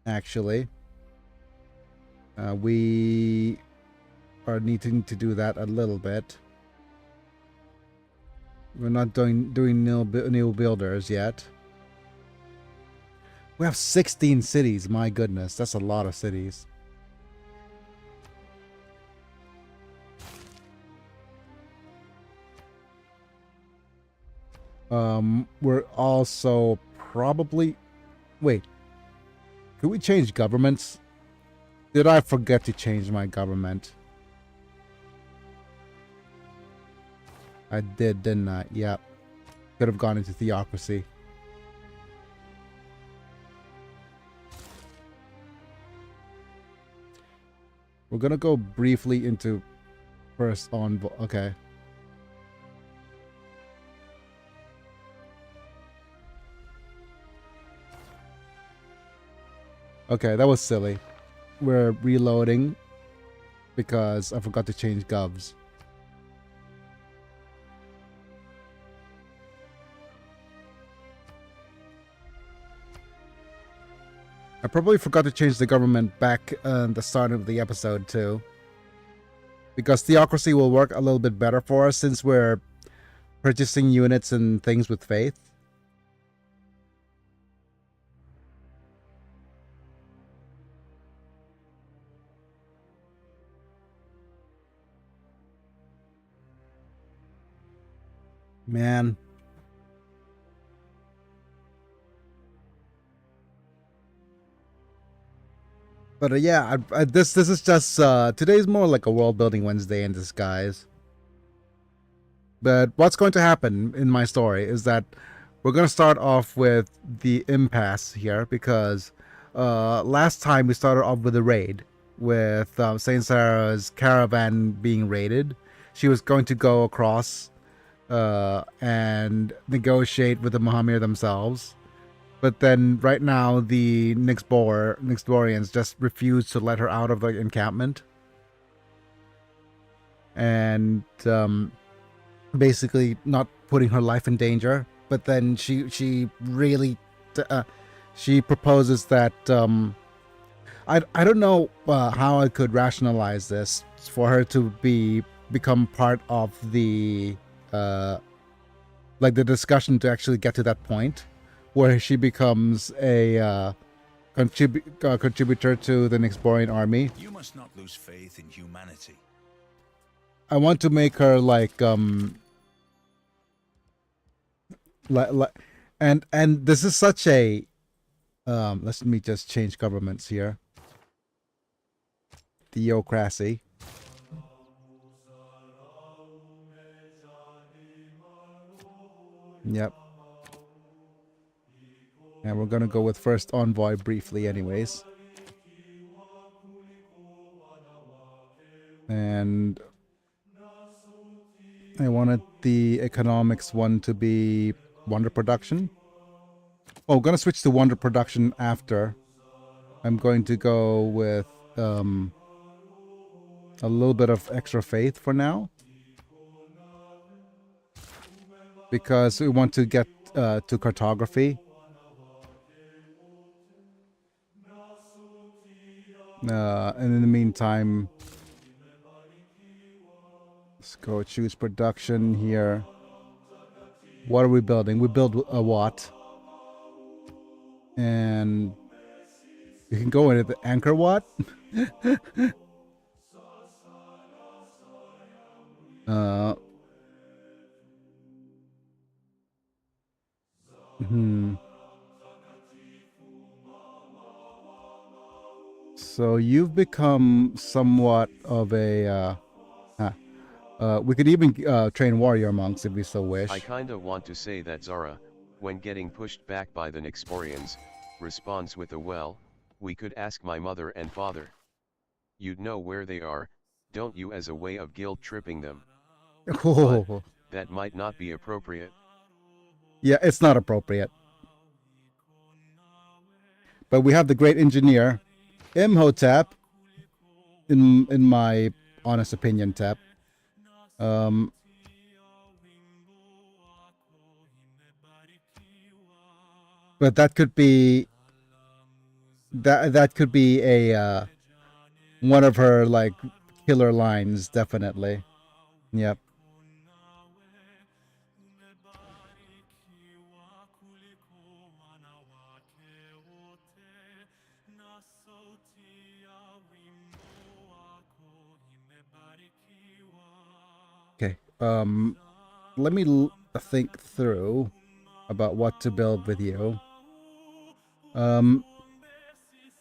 Actually, we are needing to do that a little bit. We're not doing new builders yet. We have 16 cities. My goodness, that's a lot of cities. We're also probably... Wait. Could we change governments? Did I forget to change my government? I did, didn't I? Yep. Could have gone into theocracy. We're gonna go briefly into first envoy. Okay. Okay, that was silly. We're reloading because I forgot to change govs. I probably forgot to change the government back at the start of the episode too. Because theocracy will work a little bit better for us since we're purchasing units and things with faith. Man. But yeah, this is just today's more like a world building Wednesday in disguise. But what's going to happen in my story is that we're going to start off with the impasse here because last time we started off with a raid with Saint Sarah's caravan being raided. She was going to go across and negotiate with the Mahamir themselves. But then right now the Nixborians just refuse to let her out of the encampment. And basically not putting her life in danger. But then she really she proposes that I don't know how I could rationalize this for her to become part of the like the discussion to actually get to that point where she becomes a contributor to the Nixborian army. You must not lose faith in humanity. I want to make her like and this is such a let me just change governments here. Theocracy. Yep. And we're gonna go with first envoy briefly anyways. And I wanted the economics one to be wonder production. Oh, I'm gonna switch to wonder production after. I'm going to go with a little bit of extra faith for now. Because we want to get to cartography. And in the meantime, let's go choose production here. What are we building? We build a Watt. And you can go into the anchor Watt. So you've become somewhat of a we could even train warrior monks if we so wish. I kinda want to say that Zara, when getting pushed back by the Nixborians, responds with a well, we could ask my mother and father. You'd know where they are, don't you, as a way of guilt-tripping them. Oh. That might not be appropriate. Yeah, it's not appropriate. But we have the great engineer, Imhotep, in my honest opinion, Tep. But that could be that could be a one of her like killer lines, definitely. Yep. Okay. Let me think through about what to build with you.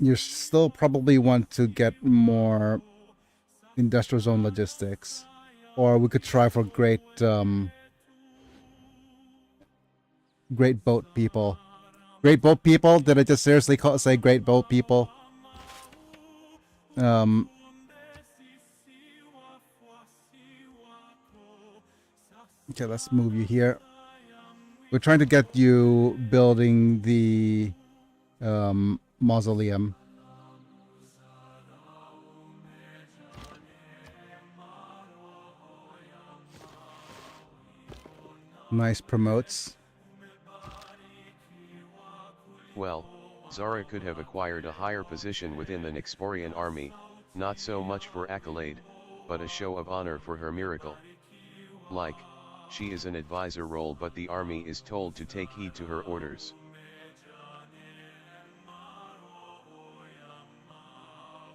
You still probably want to get more industrial zone logistics, or we could try for great great boat people. Great boat people? Did I just seriously say great boat people? Okay, let's move you here. We're trying to get you building the mausoleum. Nice promotes. Well, Zara could have acquired a higher position within the Nixborian army, not so much for accolade, but a show of honor for her miracle. Like, she is an advisor role, but the army is told to take heed to her orders.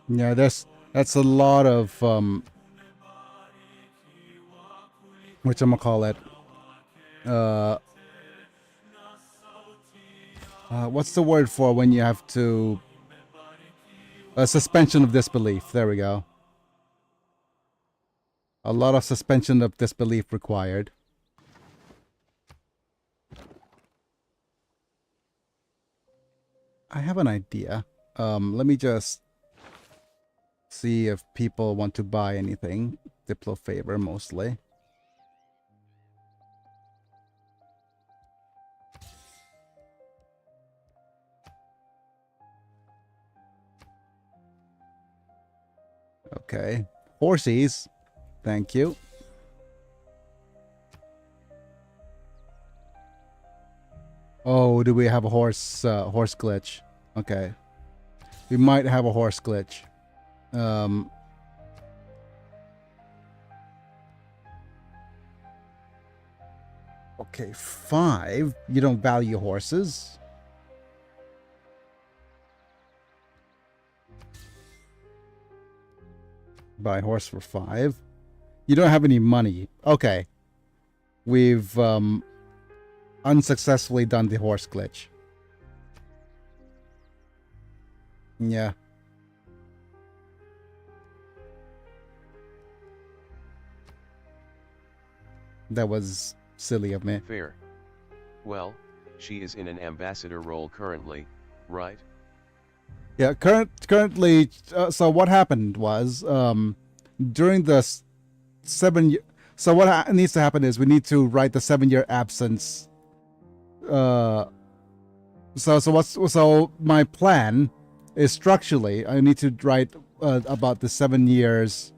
Yeah, that's a lot of whatchamacallit. What's the word for when you have to a suspension of disbelief? There we go. A lot of suspension of disbelief required. I have an idea. Let me just see if people want to buy anything. Diplo favor mostly. Okay. Horsies. Thank you. Oh, do we have a horse glitch? Okay. We might have a horse glitch. Okay, 5. You don't value horses. Buy horse for 5. You don't have any money. Okay. We've unsuccessfully done the horse glitch. Yeah. That was silly of me. Fair. Well, she is in an ambassador role currently, right? Yeah, currently, so what happened was, during the 7 year, so what needs to happen is we need to write the 7-year absence. So my plan is structurally, I need to write about the 7 years,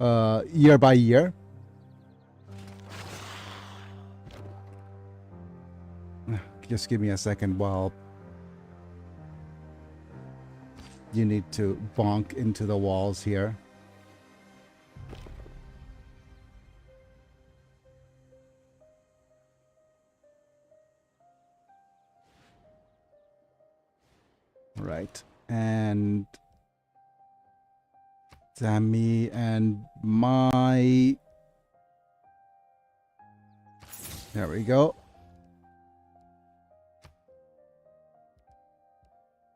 year by year. Just give me a second while you need to bonk into the walls here. Right. And Tammy and my... There we go.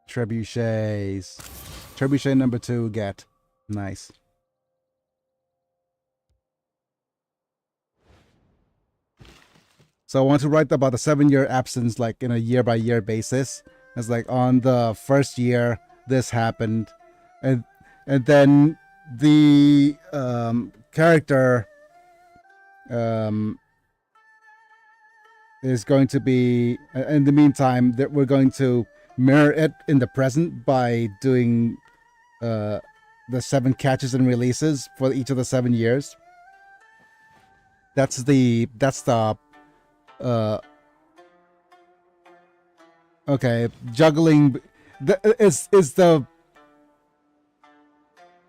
Trebuchets. Trebuchet number 2, get. Nice. So I want to write about the 7-year absence, like in a year-by-year basis. It's like on the first year, this happened, and then the character is going to be. In the meantime, that we're going to mirror it in the present by doing the 7 catches and releases for each of the 7 years. That's the okay, juggling is the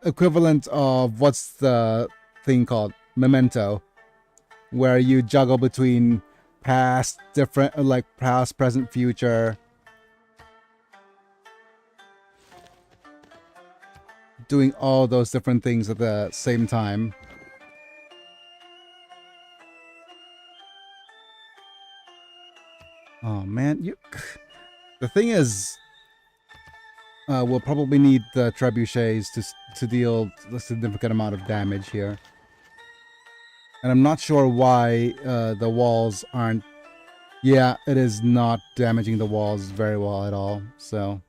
equivalent of what's the thing called? Memento, where you juggle between past, different, like past, present, future. Doing all those different things at the same time. Oh man, you... The thing is, we'll probably need the trebuchets to deal a significant amount of damage here. And I'm not sure why the walls aren't... Yeah, it is not damaging the walls very well at all, so...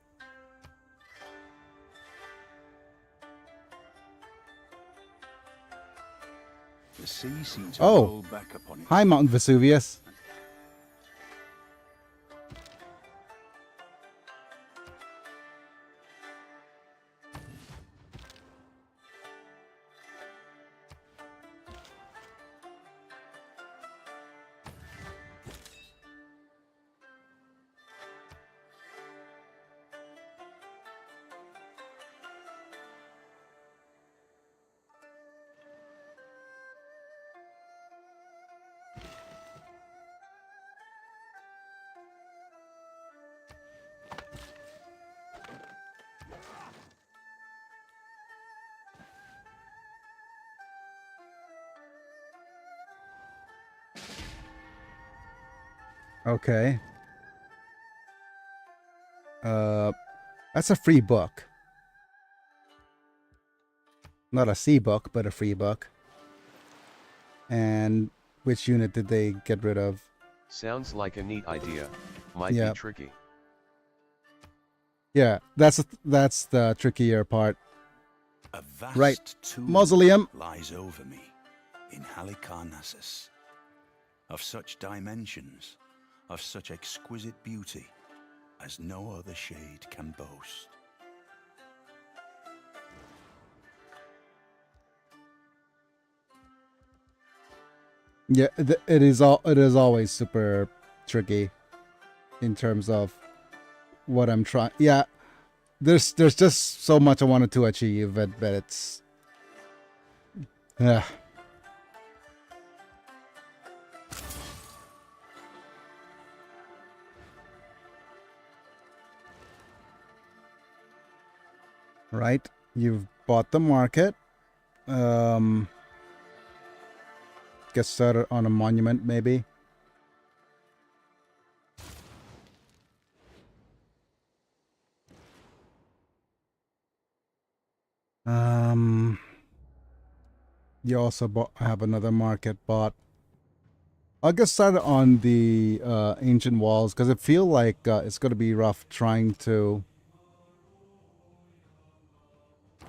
The sea seems to Oh, roll back upon it. hi Mount Vesuvius. Okay. That's a free book. Not a C book, but a free book. And which unit did they get rid of? Sounds like a neat idea. Might Yeah. be tricky. Yeah, that's the trickier part. A vast Right. tomb Mausoleum. lies over me in Halicarnassus, of such dimensions, of such exquisite beauty, as no other shade can boast. Yeah, it is always super tricky in terms of what I'm trying. Yeah, there's just so much I wanted to achieve, but it's Right? You've bought the market. Get started on a monument, maybe. You also have another market bought. I'll get started on the ancient walls because I feel like it's going to be rough trying to...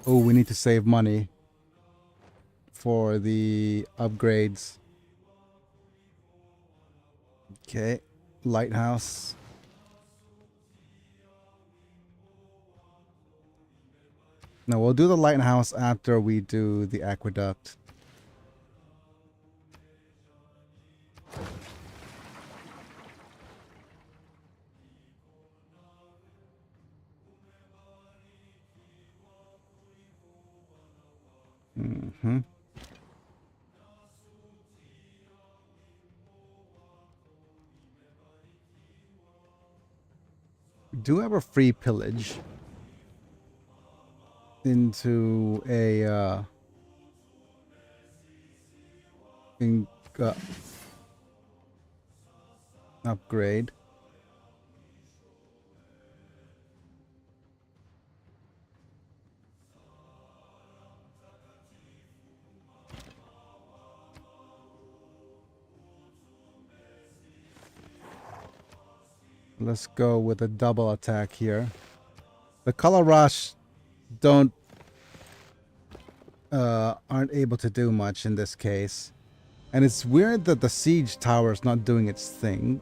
Oh, we need to save money for the upgrades. Okay, lighthouse. No, we'll do the lighthouse after we do the aqueduct. Mm-hmm. Do have a free pillage into a uh, upgrade. Let's go with a double attack here. The color rush aren't able to do much in this case. And it's weird that the siege tower is not doing its thing.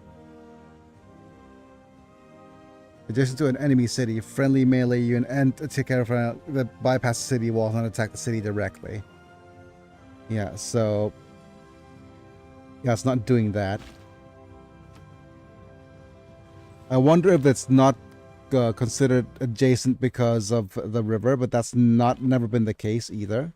Adjacent to an enemy city, friendly melee unit and take care of the bypass the city walls and attack the city directly. Yeah, so yeah, it's not doing that. I wonder if it's not considered adjacent because of the river, but that's never been the case either.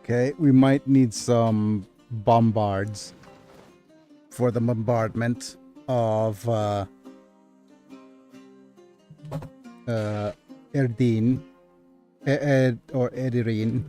Okay, we might need some bombards for the bombardment of Erdine or Edirine.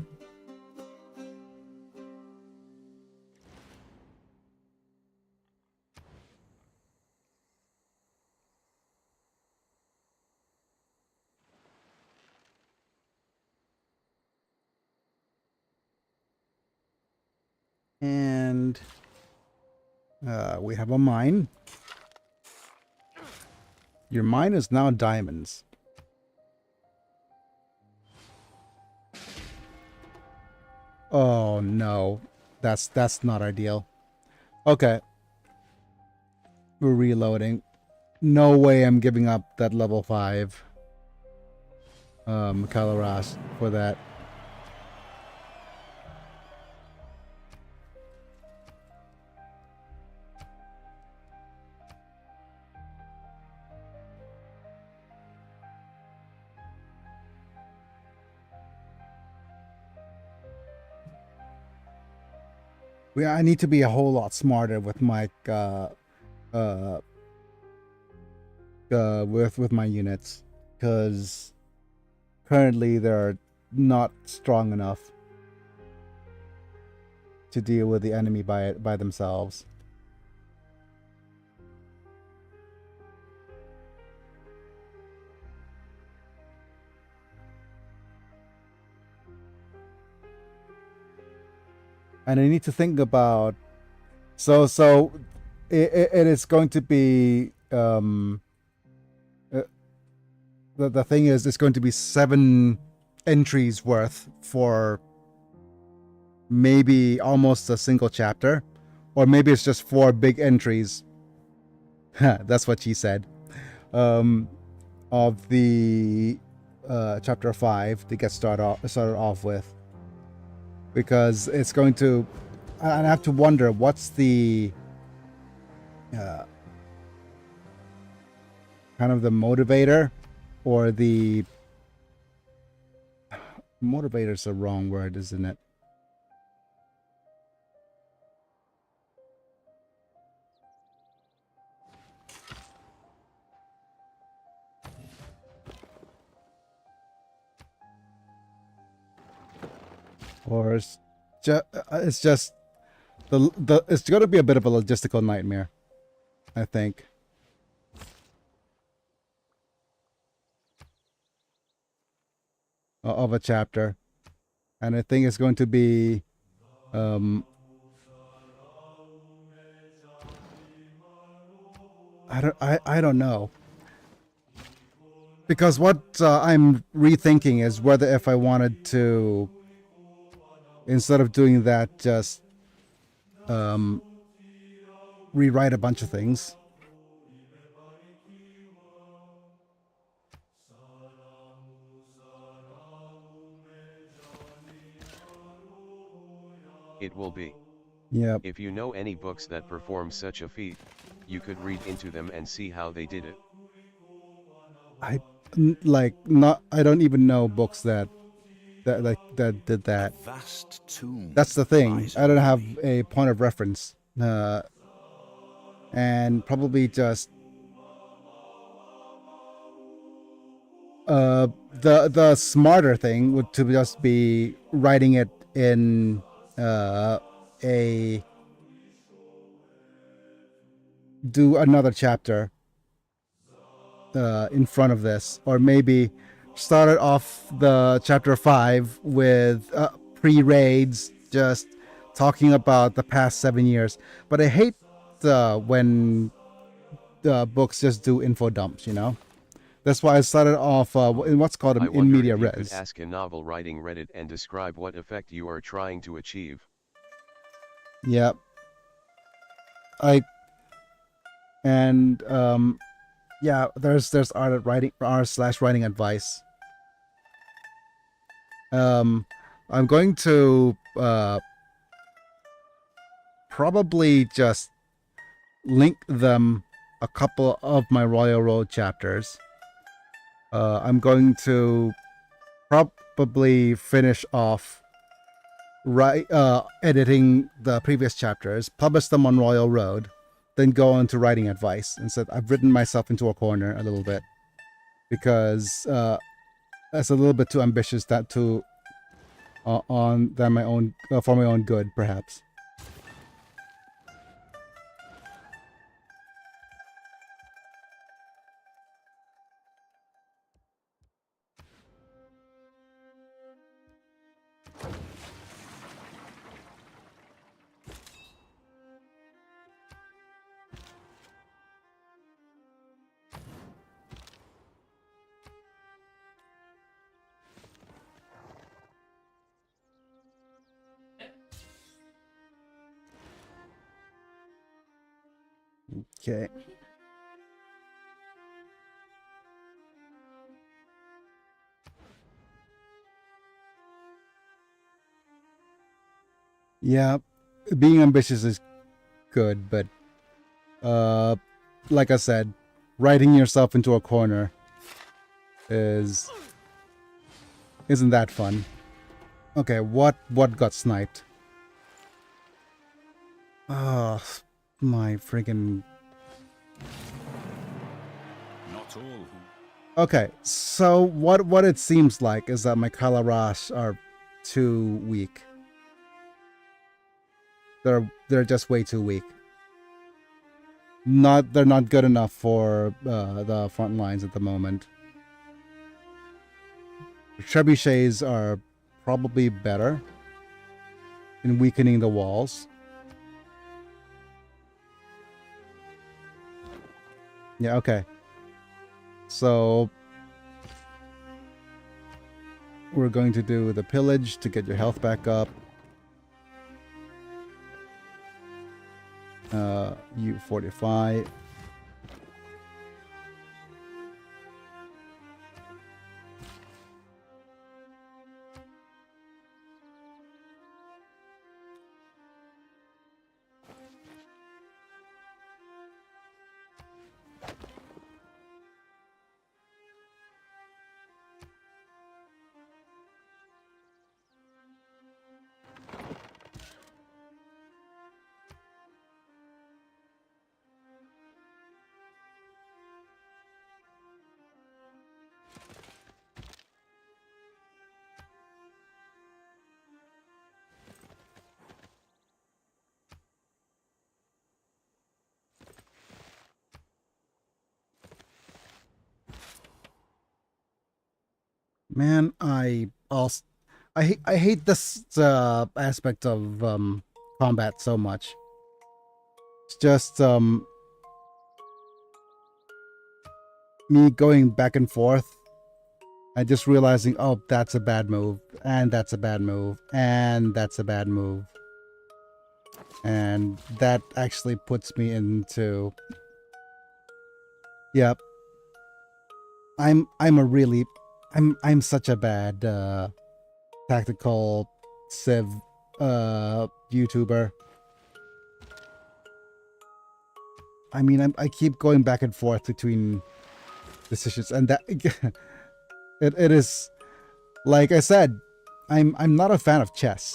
And we have a mine. Your mine is now diamonds. Oh no, that's not ideal. Okay, we're reloading. No way I'm giving up that level 5 Kalaras for that. I need to be a whole lot smarter with my with my units, because currently they're not strong enough to deal with the enemy by themselves. And I need to think about. So it is going to be the thing is it's going to be 7 entries worth for maybe almost a single chapter, or maybe it's just 4 big entries. That's what she said. Of the chapter 5 to get started off with, because it's going to. I have to wonder what's the kind of the motivator, or the motivator's the wrong word, isn't it? Or it's just the it's going to be a bit of a logistical nightmare, I think. Of a chapter, and I think it's going to be I don't know, because what I'm rethinking is whether if I wanted to, instead of doing that, just rewrite a bunch of things. It will be. Yep. If you know any books that perform such a feat, you could read into them and see how they did it. I don't even know books that did that. Vast tomb That's the thing. lies I don't have away. a point of reference, and probably just the smarter thing would to just be writing it in do another chapter in front of this, or maybe started off the chapter 5 with pre-raids, just talking about the past 7 years. But I hate when the books just do info dumps, you know. That's why I started off in what's called I an in wonder media if you could res. ask a novel writing Reddit and describe what effect you are trying to achieve. Yep. And yeah, there's r/writing advice. I'm going to probably just link them a couple of my Royal Road chapters. I'm going to probably finish off editing the previous chapters, publish them on Royal Road, then go on to writing advice. Instead, I've written myself into a corner a little bit, because that's a little bit too ambitious. For my own good, perhaps. Okay. Yeah, being ambitious is good, but like I said, writing yourself into a corner isn't that fun. Okay, what got sniped? Oh, my freaking. Not all who Okay, so what it seems like is that my Kalarash are too weak. They're just way too weak. They're not good enough for the front lines at the moment. Trebuchets are probably better. in weakening the walls. Yeah, okay. So we're going to do the pillage to get your health back up. You fortify. Man, I hate this aspect of combat so much. It's just me going back and forth and just realizing, oh, that's a bad move, and that's a bad move, and that's a bad move. And that actually puts me into, yep. I'm such a bad tactical Civ YouTuber. I mean, I keep going back and forth between decisions, and that it is, like I said, I'm not a fan of chess.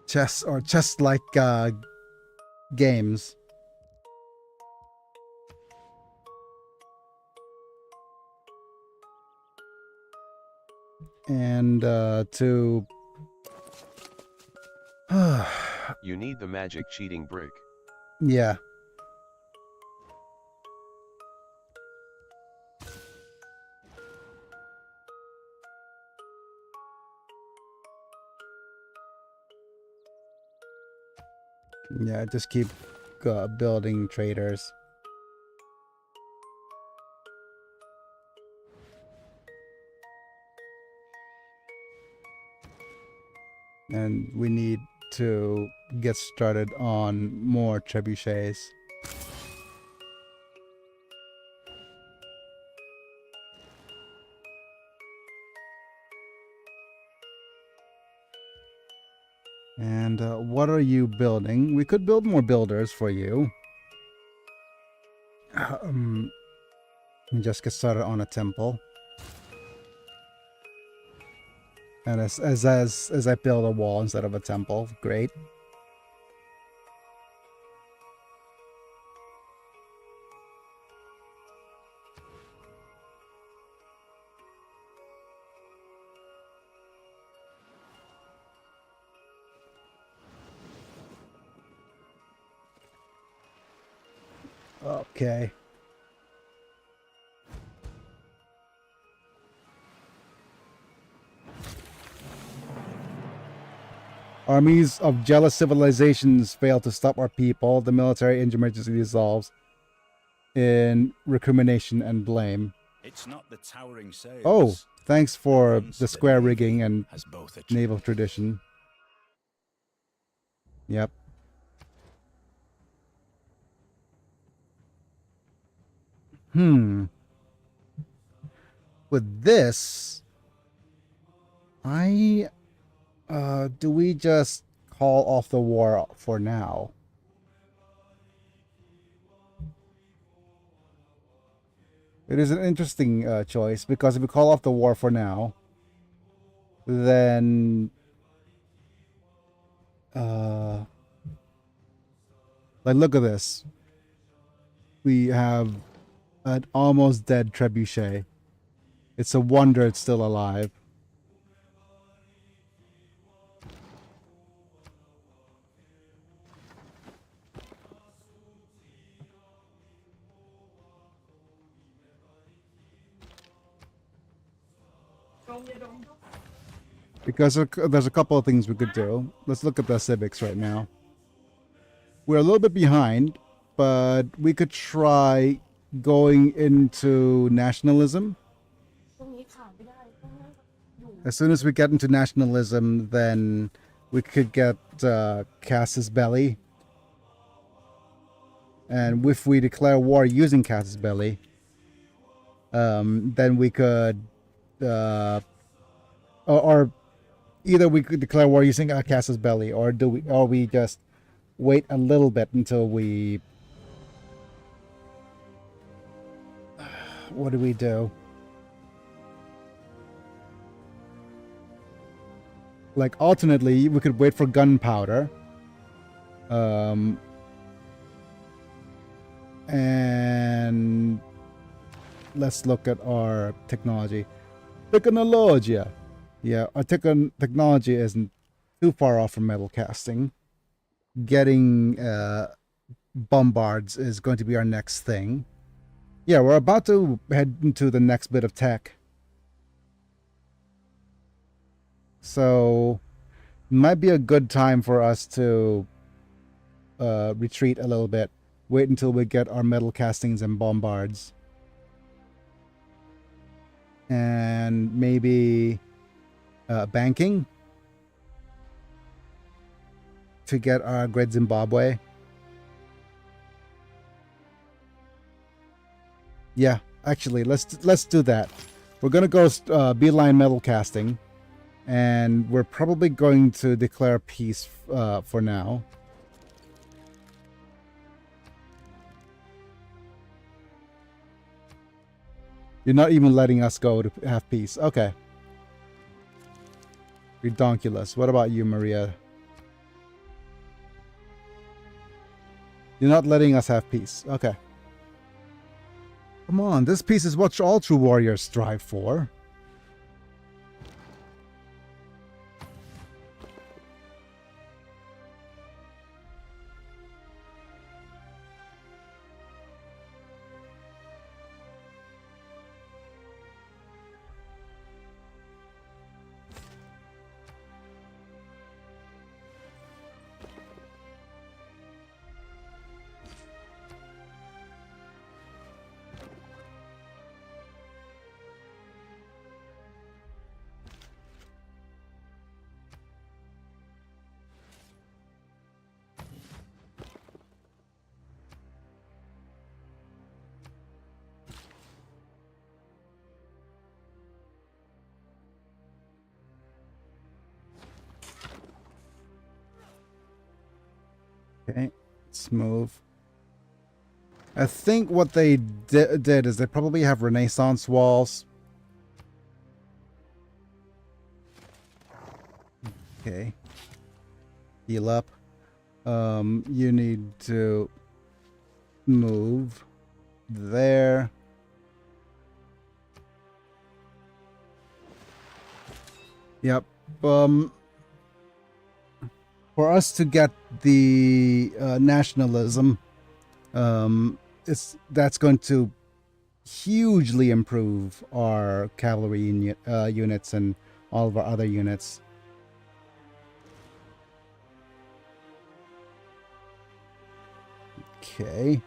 Chess or chess-like games. And to You need the magic cheating brick. yeah. Yeah, just keep building traders. And we need to get started on more trebuchets. And what are you building? We could build more builders for you. Just get started on a temple. And as I build a wall instead of a temple, great. Okay. Armies of jealous civilizations fail to stop our people. The military emergency dissolves in recrimination and blame. It's not the towering sails. Oh, thanks for Once the square Navy rigging and has both a naval tradition. Yep. With this, do we just call off the war for now? It is an interesting choice, because if we call off the war for now, then like, look at this. We have an almost dead trebuchet. It's a wonder it's still alive. Because there's a couple of things we could do. Let's look at the civics right now. We're a little bit behind, but we could try going into nationalism. ตรงนี้ขายไม่ได้ต้องให้อยู่ As soon as we get into nationalism, then we could get Casus Belli. And if we declare war using Casus Belli, then we could, or either we could declare war using Casus Belli, or we just wait a little bit until we. What do we do? Like alternately, we could wait for gunpowder. And let's look at our technology. Technologia. Yeah, our technology isn't too far off from metal casting. Getting bombards is going to be our next thing. Yeah, we're about to head into the next bit of tech. So, might be a good time for us to retreat a little bit. Wait until we get our metal castings and bombards. And maybe banking to get our Great Zimbabwe. Yeah, actually, let's do that. We're gonna go beeline metal casting, and we're probably going to declare peace for now. You're not even letting us go to have peace. Okay. Redonkulous. What about you, Maria? You're not letting us have peace. Okay. Come on, this peace is what all true warriors strive for. Okay, let's move. I think what they did is they probably have Renaissance walls. Okay. Heal up. You need to move there. Yep. For us to get the nationalism, that's going to hugely improve our cavalry units and all of our other units. Okay.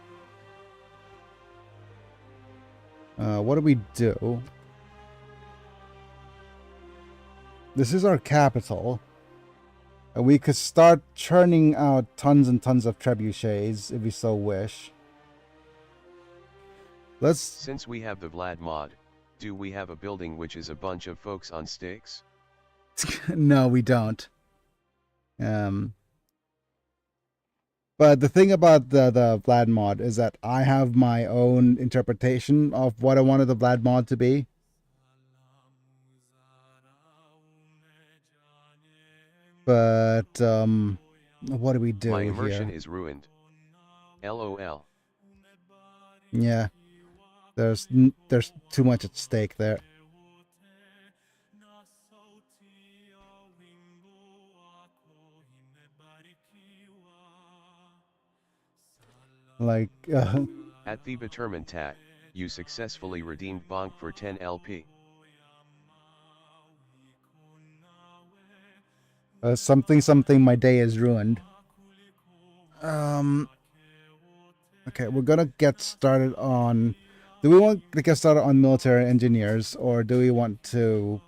What do we do? This is our capital. We could start churning out tons and tons of trebuchets if we so wish. Since we have the Vlad mod, do we have a building which is a bunch of folks on stakes? No, we don't. But the thing about the Vlad mod is that I have my own interpretation of what I wanted the Vlad mod to be. But what do we do My immersion here? is ruined. LOL. Yeah, there's too much at stake there. Like At the Determined Tat, you successfully redeemed Bonk for 10 LP. Something, my day is ruined. Okay, we're gonna get started on... Do we want to get started on military engineers, or do we want to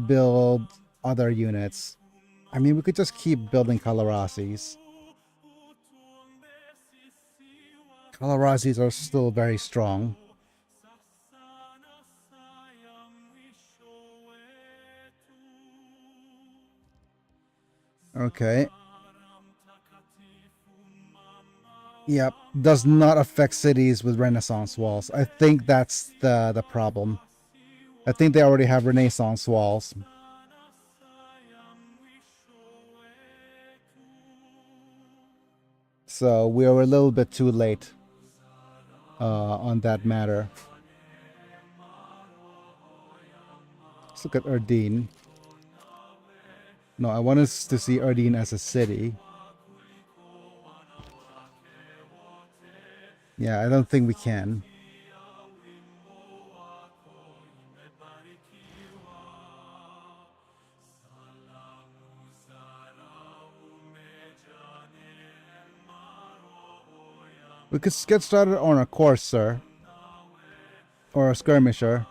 build other units? I mean, we could just keep building Kalarasis. Kalarasis are still very strong. Okay. Yep, does not affect cities with Renaissance walls. I think that's the problem. I think they already have Renaissance walls. So we are a little bit too late on that matter. Let's look at Erdene. No, I want us to see Erdene as a city. Yeah, I don't think we can. We could get started on a courser. Or a skirmisher.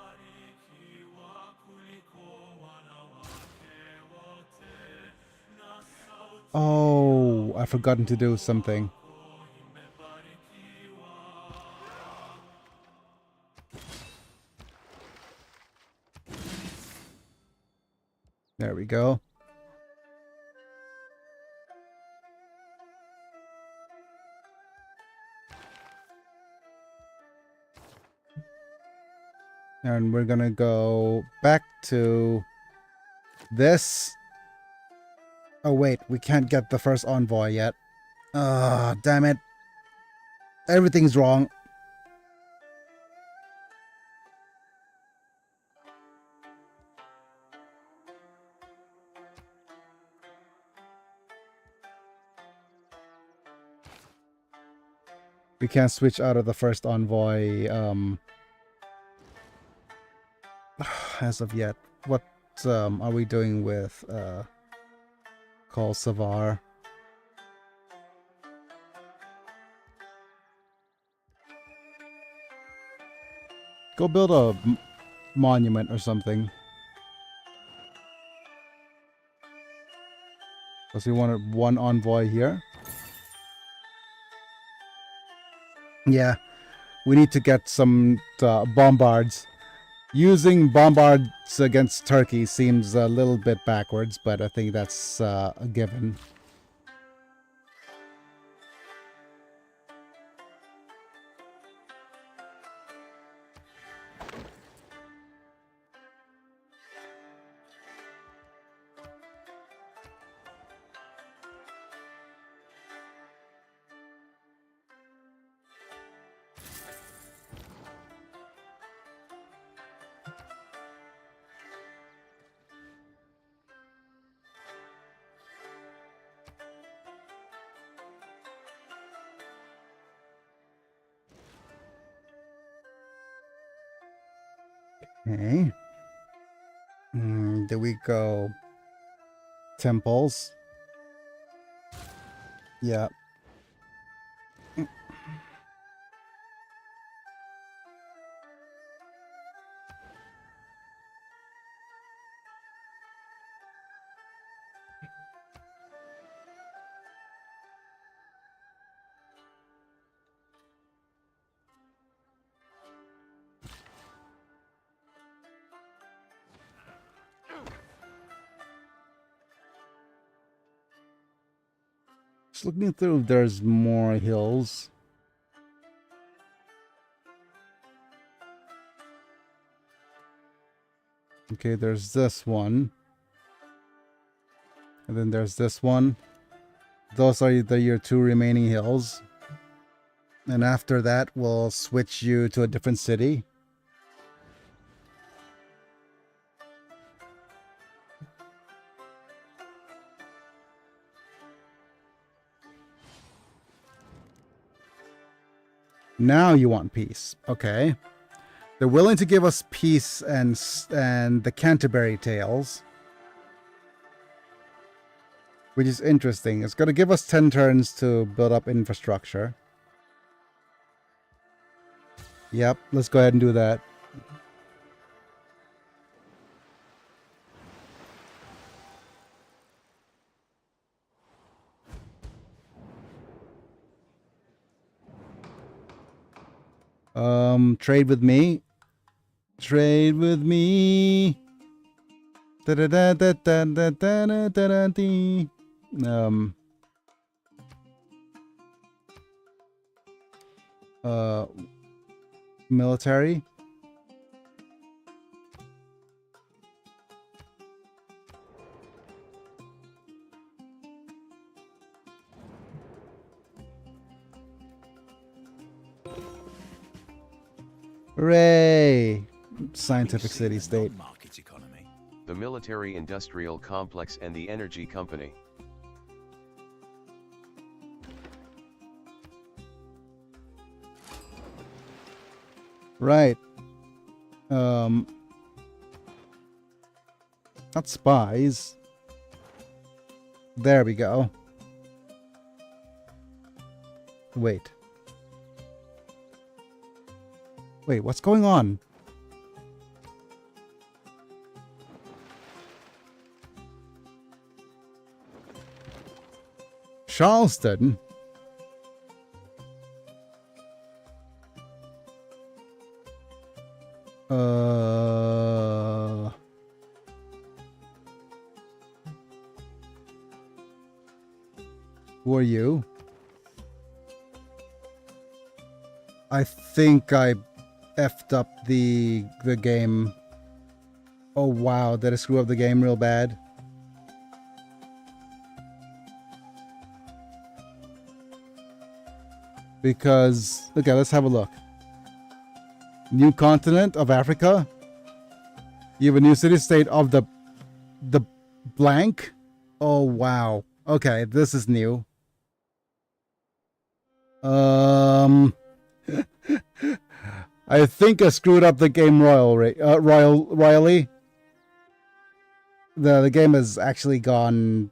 Oh, I've forgotten to do something. There we go. And we're gonna go back to this. Oh wait, we can't get the first envoy yet. Ah, damn it. Everything's wrong. We can't switch out of the first envoy as of yet. What are we doing with Call Savar? Go build a monument or something. Does he want one envoy here? Yeah, we need to get some bombards. Using bombards against Turkey seems a little bit backwards, but I think that's a given. Okay. Do we go temples? Yeah. Just looking through if there's more hills. Okay, there's this one. And then there's this one. Those are your two remaining hills. And after that, we'll switch you to a different city. Now you want peace. Okay. They're willing to give us peace and the Canterbury Tales. which is interesting. It's going to give us 10 turns to build up infrastructure. Yep, let's go ahead and do that. Trade with me. Trade with me. Da da da da da da da da da dee. Military. Hooray! Scientific city-state. Market economy. The military-industrial complex and the energy company. Right. Not spies. There we go. Wait. Wait, what's going on? Charleston? Who are you? I think I effed up the game. Oh wow, did I screw up the game real bad? Because, okay, let's have a look. New continent of Africa. You have a new city-state of the blank. Oh wow. Okay, this is new. I think I screwed up the game royally. The game has actually gone.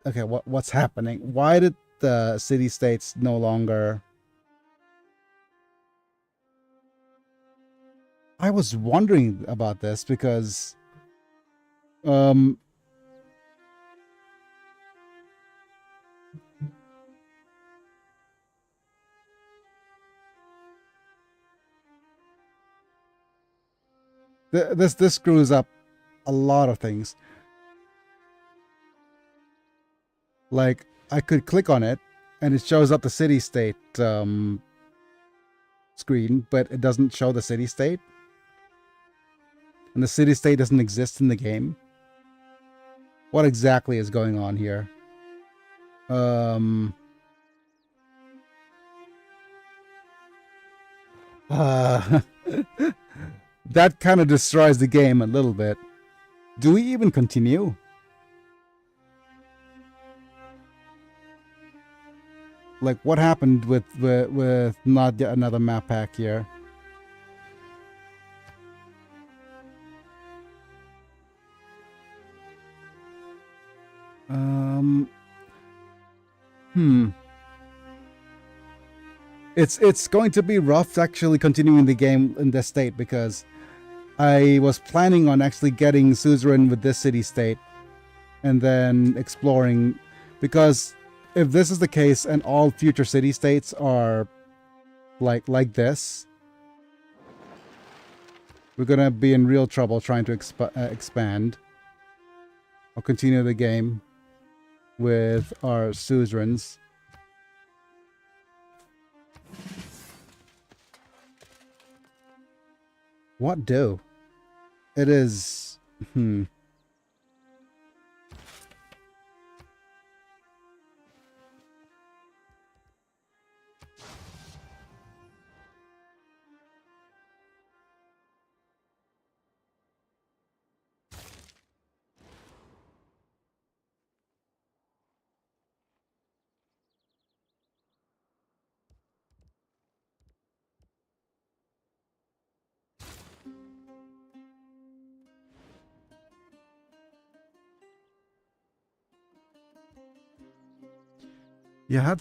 Okay, what's happening? Why did the city-states no longer? I was wondering about this because this screws up a lot of things. Like, I could click on it and it shows up the city-state screen, but it doesn't show the city-state. And the city-state doesn't exist in the game. What exactly is going on here? That kind of destroys the game a little bit. Do we even continue? Like, what happened with not yet another map pack here? It's going to be rough actually continuing the game in this state because I was planning on actually getting suzerain with this city-state and then exploring, because if this is the case and all future city-states are like this, we're gonna be in real trouble trying to expand or continue the game with our suzerains. What do? It is... Yeah,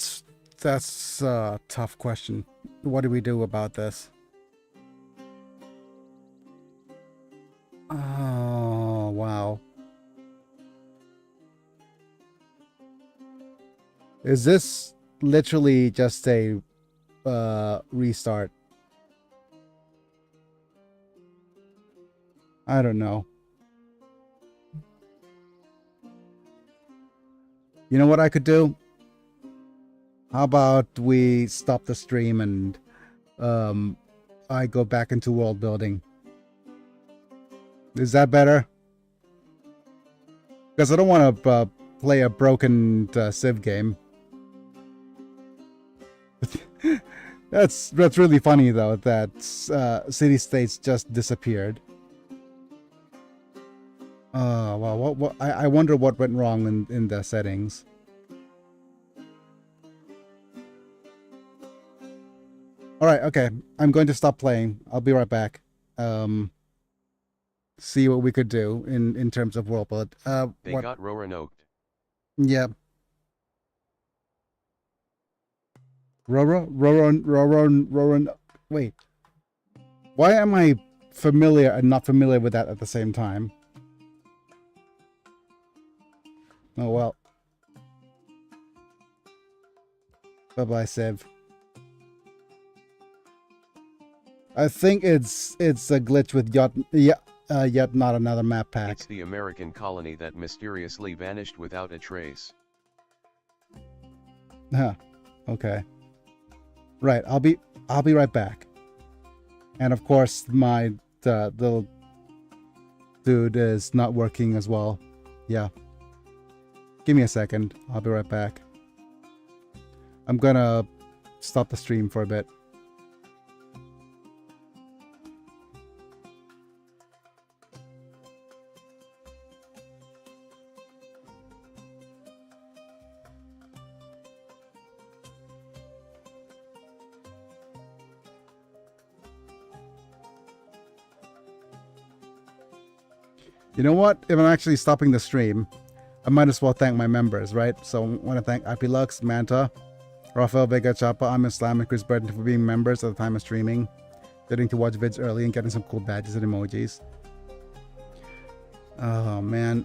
that's a tough question. What do we do about this? Oh, wow. Is this literally just a restart? I don't know. You know what I could do? How about we stop the stream and I go back into world building? Is that better? Because I don't want to play a broken Civ game. That's really funny though that city states just disappeared. Well, what I wonder what went wrong in the settings. All right, okay. I'm going to stop playing. I'll be right back. See what we could do in terms of world build. They what? got Roanoke. Yeah. Roran. Wait. Why am I familiar and not familiar with that at the same time? Oh well. Bye-bye, Civ. I think it's a glitch with yet not another map pack. It's the American colony that mysteriously vanished without a trace. Huh. Okay. Right. I'll be right back. And of course, my little dude is not working as well. Yeah. Give me a second. I'll be right back. I'm gonna stop the stream for a bit. You know what? If I'm actually stopping the stream, I might as well thank my members, right? So I want to thank Apilux, Manta, Rafael Vega Chapa, I'm Islam, and Chris Burton for being members at the time of streaming, getting to watch vids early and getting some cool badges and emojis. Oh man.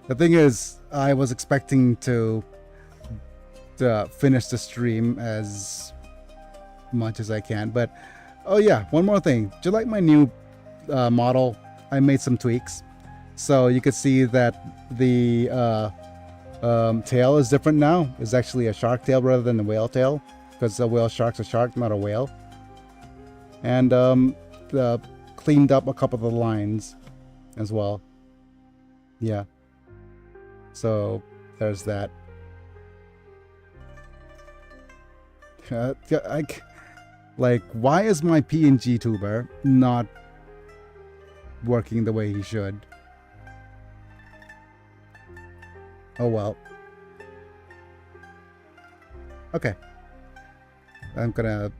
The thing is, I was expecting to finish the stream as much as I can, but oh yeah, one more thing. Do you like my new model? I made some tweaks. So you could see that the tail is different now. It's actually a shark tail rather than a whale tail, because a whale shark's a shark, not a whale. And cleaned up a couple of the lines as well. Yeah. So there's that. Like, why is my PNG tuber not working the way he should? Oh well. Okay. I'm gonna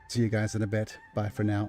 see you guys in a bit. Bye for now.